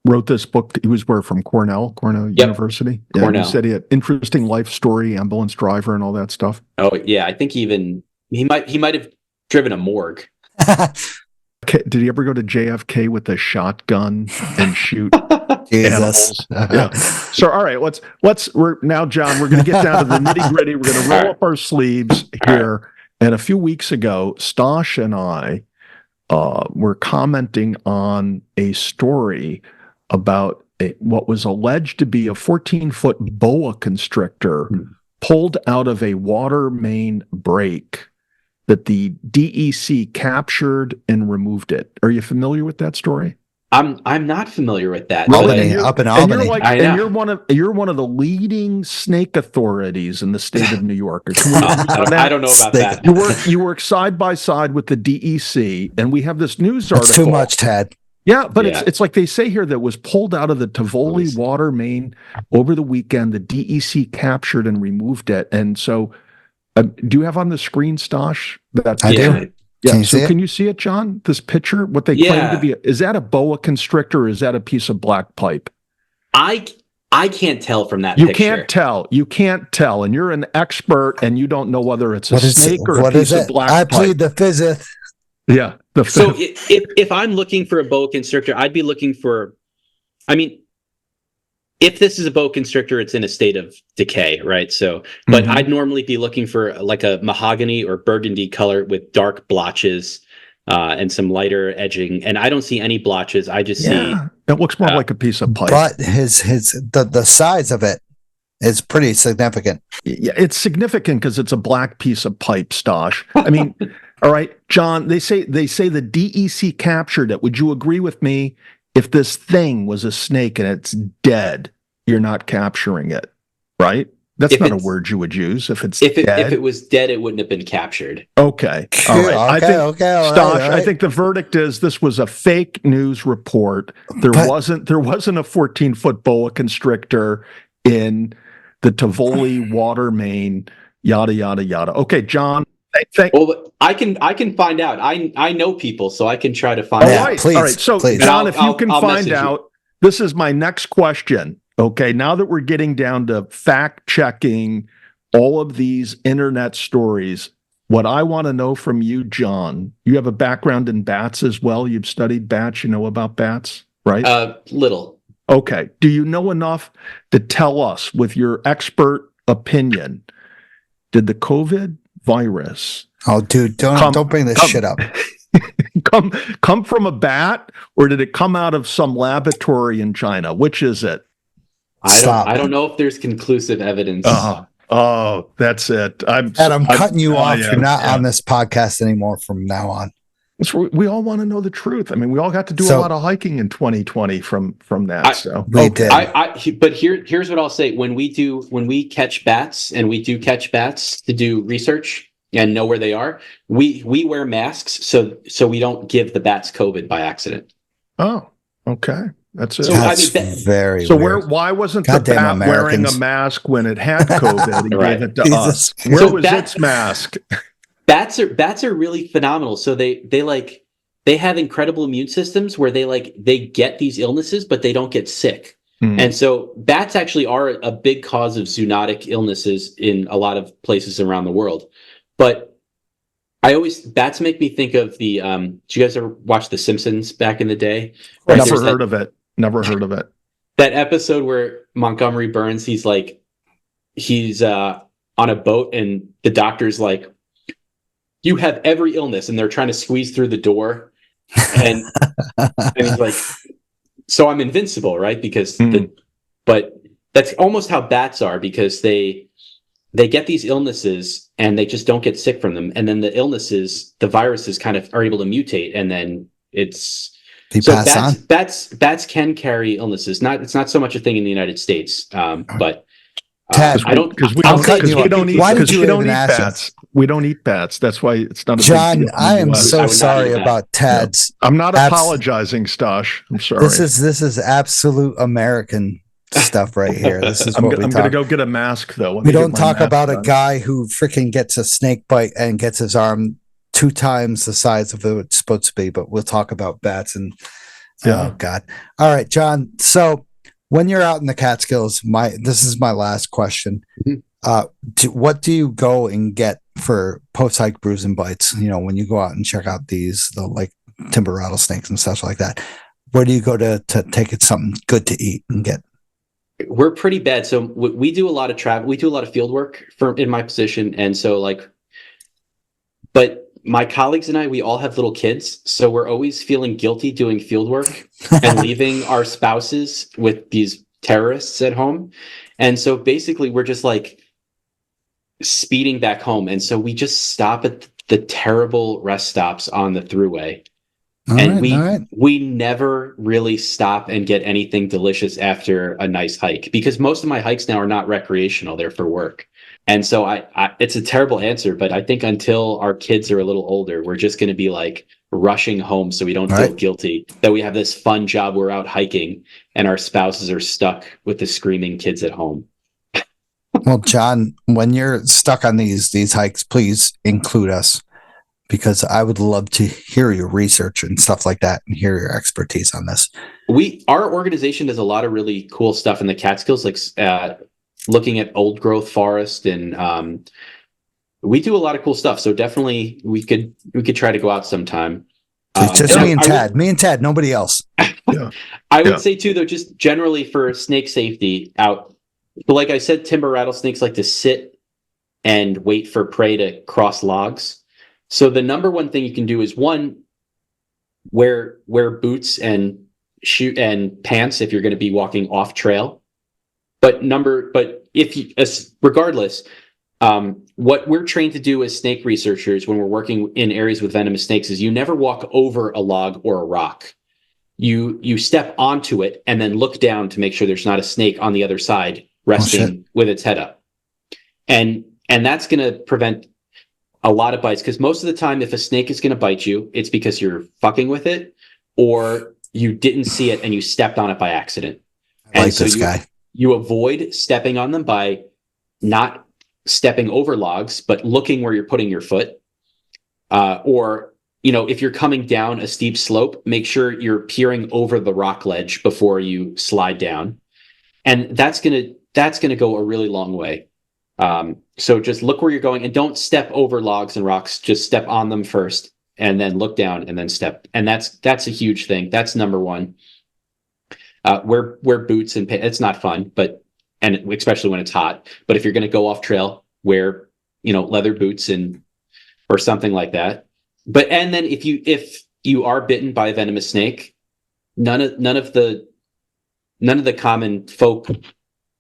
wrote this book. He was from Cornell Yep. University. Yeah, Cornell. he said he had interesting life story, ambulance driver, and all that stuff. Oh yeah, I think he might have driven a morgue. Did he ever go to JFK with a shotgun and shoot Jesus. Yeah. So, all right, we're now, John, we're going to get down to the nitty gritty. We're going to roll up our sleeves here. Right. And a few weeks ago, Stosh and I were commenting on a story about what was alleged to be a 14-foot boa constrictor pulled out of a water main break that the DEC captured and removed it. Are you familiar with that story? I'm not familiar with that. Up in Albany. And you're one of the leading snake authorities in the state of New York. I don't know about that. You work side by side with the DEC, and we have this news article. That's too much, Ted. Yeah, but it's like they say here that was pulled out of the Tivoli water main over the weekend. The DEC captured and removed it. And so, do you have on the screen, Stosh? I do. Yeah. Can you see it, John? This picture, what they claim to be, is that a boa constrictor or is that a piece of black pipe? I can't tell from that picture. You can't tell. And you're an expert and you don't know whether it's a snake or a piece of black pipe. I plead the fifth. Yeah. So if I'm looking for a boa constrictor, I'd be looking for, if this is a boa constrictor, it's in a state of decay, right? So, but I'd normally be looking for like a mahogany or burgundy color with dark blotches and some lighter edging. And I don't see any blotches. I just see it looks more like a piece of pipe. But the size of it is pretty significant. Yeah, it's significant because it's a black piece of pipe, Stosh. I mean, All right, John, they say the DEC captured it. Would you agree with me? If this thing was a snake and it's dead, you're not capturing it, right? That's If not a it's- word you would use. If it's If dead. it was dead, it wouldn't have been captured. Okay. All right. I think, all Stosh, right. I think the verdict is this was a fake news report. There But- wasn't a 14-foot boa constrictor in the Tivoli water main, yada, yada, yada. Okay, John. Well, but I can find out. I know people, so I can try to find All Yeah, out. right. please, All right. So, please. John, And if you can I'll find message you. out, this is my next question. Okay. Now that we're getting down to fact checking all of these internet stories, what I want to know from you, John, you have a background in bats as well. You've studied bats. You know about bats, right? Little. Okay. Do you know enough to tell us with your expert opinion, did the COVID virus Oh, dude, don't bring this shit up. come from a bat, or did it come out of some laboratory in China? Which is it? Stop. I don't know if there's conclusive evidence. Oh, that's it. And I'm cutting you off. yeah, You're not yeah. on this podcast anymore from now on. We all want to know the truth. I mean, we all got to do a So- lot of hiking in 2020 from that. We did. But here's what I'll say: when we catch bats, and we do catch bats to do research and know where they are, we wear masks so we don't give the bats COVID by accident. Oh, okay. That's it. So, That's very So weird. why wasn't Goddamn the bat wearing a Americans. mask when it had COVID and Right. gave it to Jesus us? Christ. Where So was its mask? Bats are really phenomenal. So they have incredible immune systems where they get these illnesses, but they don't get sick. Hmm. And so bats actually are a big cause of zoonotic illnesses in a lot of places around the world. But bats make me think of the, did you guys ever watch The Simpsons back in the day? Right, Never there's heard of it. Never heard of it. that episode where Montgomery Burns, he's on a boat and the doctor's like, you have every illness, and they're trying to squeeze through the door. And, and he's like, so I'm invincible, right? Because but that's almost how bats are, because they get these illnesses and they just don't get sick from them. And then the viruses kind of are able to mutate, and then bats can carry illnesses. It's not so much a thing in the United States, but Ted, I don't. Because we I'm don't cutting you eat off. Why did you we don't even eat ask bats. We don't eat bats. That's why it's not a big John, deal in I the am US. so I would not sorry do that. about Ted's. I'm not Abs- apologizing, Stosh. I'm sorry. This is absolute American stuff right here. This is I'm what we going talk. to go get a mask, though. Let We me get don't my talk mask about a on. guy who freaking gets a snake bite and gets his arm 2 times the size of what it's supposed to be, but we'll talk about bats and Yeah. oh God. All right, John. So when you're out in the Catskills, this is my last question. Mhm. What do you go and get for post-hike brews and bites? You know, when you go out and check out the like timber rattlesnakes and stuff like that, where do you go to take it something good to eat and get? We're pretty bad. So we do a lot of travel. We do a lot of field work in my position. And so but my colleagues and we all have little kids. So we're always feeling guilty doing field work and leaving our spouses with these terrorists at home. And so basically we're just speeding back home. And so we just stop at the terrible rest stops on the thruway. All And right. we never really stop and get anything delicious after a nice hike, because most of my hikes now are not recreational, they're for work. And so it's a terrible answer, but I think until our kids are a little older, we're just going to be rushing home so we don't feel guilty that we have this fun job. We're out hiking and our spouses are stuck with the screaming kids at home. Well, John, when you're stuck on these hikes, please include us, because I would love to hear your research and stuff like that and hear your expertise on this. Our organization does a lot of really cool stuff in the Catskills, looking at old growth forest, and we do a lot of cool stuff. So definitely we could try to go out sometime. It's just me and Ted, nobody else. I would say too, though, just generally for snake safety out. But like I said, timber rattlesnakes like to sit and wait for prey to cross logs. So the number one thing you can do is wear boots and shoot and pants if you're going to be walking off trail. Regardless, What we're trained to do as snake researchers when we're working in areas with venomous snakes is you never walk over a log or a rock. You step onto it and then look down to make sure there's not a snake on the other side resting with its head up. And that's going to prevent a lot of bites, because most of the time, if a snake is going to bite you, it's because you're fucking with it, or you didn't see it and you stepped on it by accident. Like this guy. You avoid stepping on them by not stepping over logs, but looking where you're putting your foot. Or, if you're coming down a steep slope, make sure you're peering over the rock ledge before you slide down. And that's gonna go a really long way. So just look where you're going and don't step over logs and rocks. Just step on them first and then look down and then step. And that's a huge thing. That's number one. Wear boots and it's not fun, and especially when it's hot. But if you're going to go off trail, wear leather boots or something like that. And then if you are bitten by a venomous snake, none of the common folk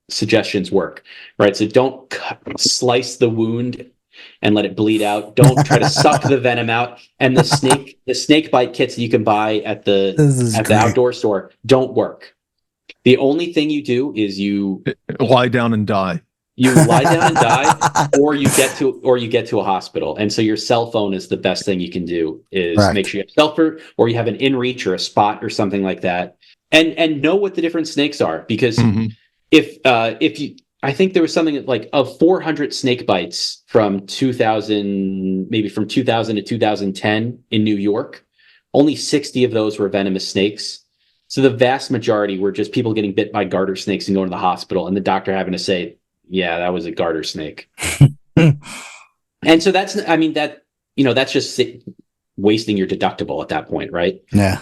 suggestions work, right? So don't slice the wound and let it bleed out. Don't try to suck the venom out. And the snake bite kits that you can buy at the outdoor store don't work. The only thing you do is you lie down and die. You lie down and die, or you get to a hospital. And so your cell phone is the best thing you can do, is make sure you have cell phone, or you have an inReach or a Spot or something like that, and know what the different snakes are, because if you, I think there was something like of 400 snake bites from 2000 to 2010 in New York, only 60 of those were venomous snakes. So the vast majority were just people getting bit by garter snakes and going to the hospital, and the doctor having to say, yeah, that was a garter snake. And so that's just wasting your deductible at that point, right? Yeah.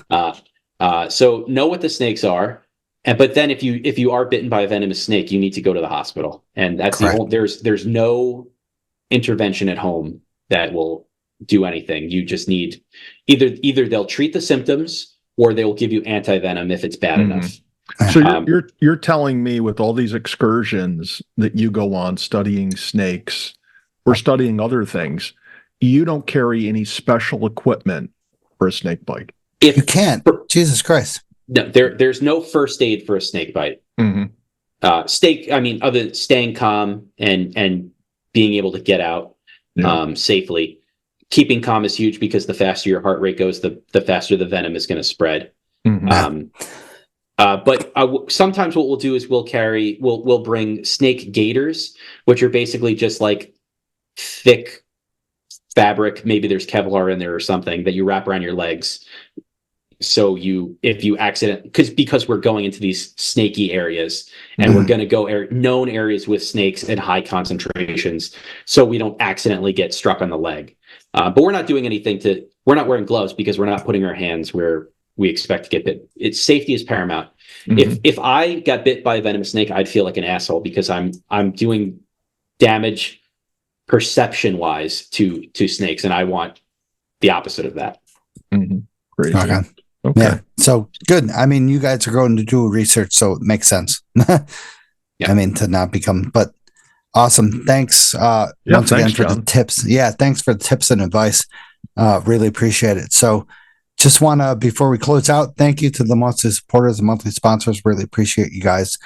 So know what the snakes are, but then if you are bitten by a venomous snake, you need to go to the hospital, and that's there's no intervention at home that will do anything. You just need either they'll treat the symptoms, or they will give you anti-venom if it's bad enough. So you're telling me, with all these excursions that you go on studying snakes or studying other things, you don't carry any special equipment for a snake bite? If you can't, Jesus Christ. No, there's no first aid for a snake bite. Other staying calm and being able to get out safely. Keeping calm is huge, because the faster your heart rate goes, the faster the venom is going to spread. But sometimes what we'll do is we'll bring snake gaiters, which are basically just like thick fabric. Maybe there's Kevlar in there or something that you wrap around your legs. So if you because we're going into these snaky areas, and we're going to go known areas with snakes in high concentrations, so we don't accidentally get struck on the leg. But we're not doing anything we're not wearing gloves, because we're not putting our hands where we expect to get bit. Safety is paramount. If I got bit by a venomous snake, I'd feel like an asshole, because I'm doing damage perception wise to snakes, and I want the opposite of that. Crazy. Okay. Yeah. So good. I mean, you guys are going to do research, so it makes sense. I mean, to not become, but awesome. Thanks once again for John. The tips. Yeah. Thanks for the tips and advice. Really appreciate it. So just want to, before we close out, thank you to the monthly supporters and monthly sponsors. Really appreciate you guys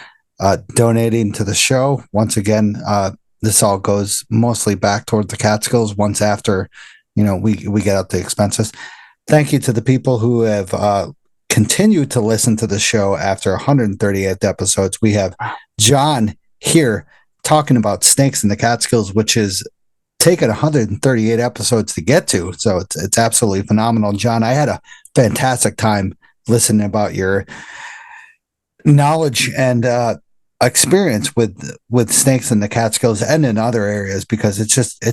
donating to the show. Once again, this all goes mostly back towards the Catskills once after, we get out the expenses. Thank you to the people who have continued to listen to the show after 138 episodes. We have John here talking about snakes in the Catskills, which is taken 138 episodes to get to. So it's absolutely phenomenal. John, I had a fantastic time listening about your knowledge and experience with snakes in the Catskills and in other areas, because it's just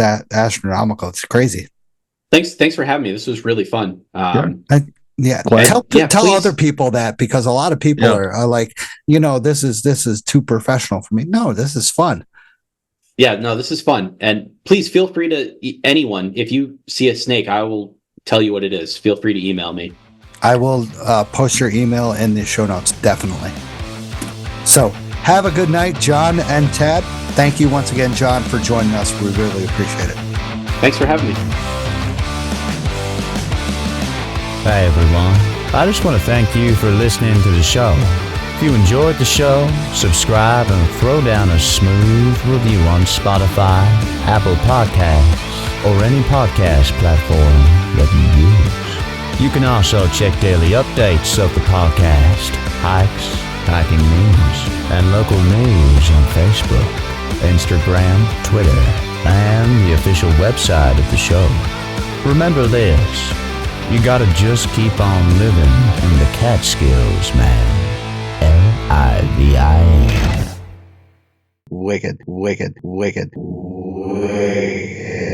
astronomical. It's crazy. Thanks for having me. This was really fun. Tell other people that, because a lot of people are like, this is too professional for me. No, this is fun. Yeah, no, this is fun. And please feel free to anyone, if you see a snake, I will tell you what it is. Feel free to email me. I will post your email in the show notes, definitely. So Have a good night, John and Tad. Thank you once again, John, for joining us. We really appreciate it. Thanks for having me. Hey everyone, I just want to thank you for listening to the show. If you enjoyed the show, subscribe and throw down a smooth review on Spotify, Apple Podcasts, or any podcast platform that you use. You can also check daily updates of the podcast, hikes, hiking news, and local news on Facebook, Instagram, Twitter, and the official website of the show. Remember this, you gotta just keep on living in the Catskills, man. Livin. Wicked, wicked, wicked, wicked.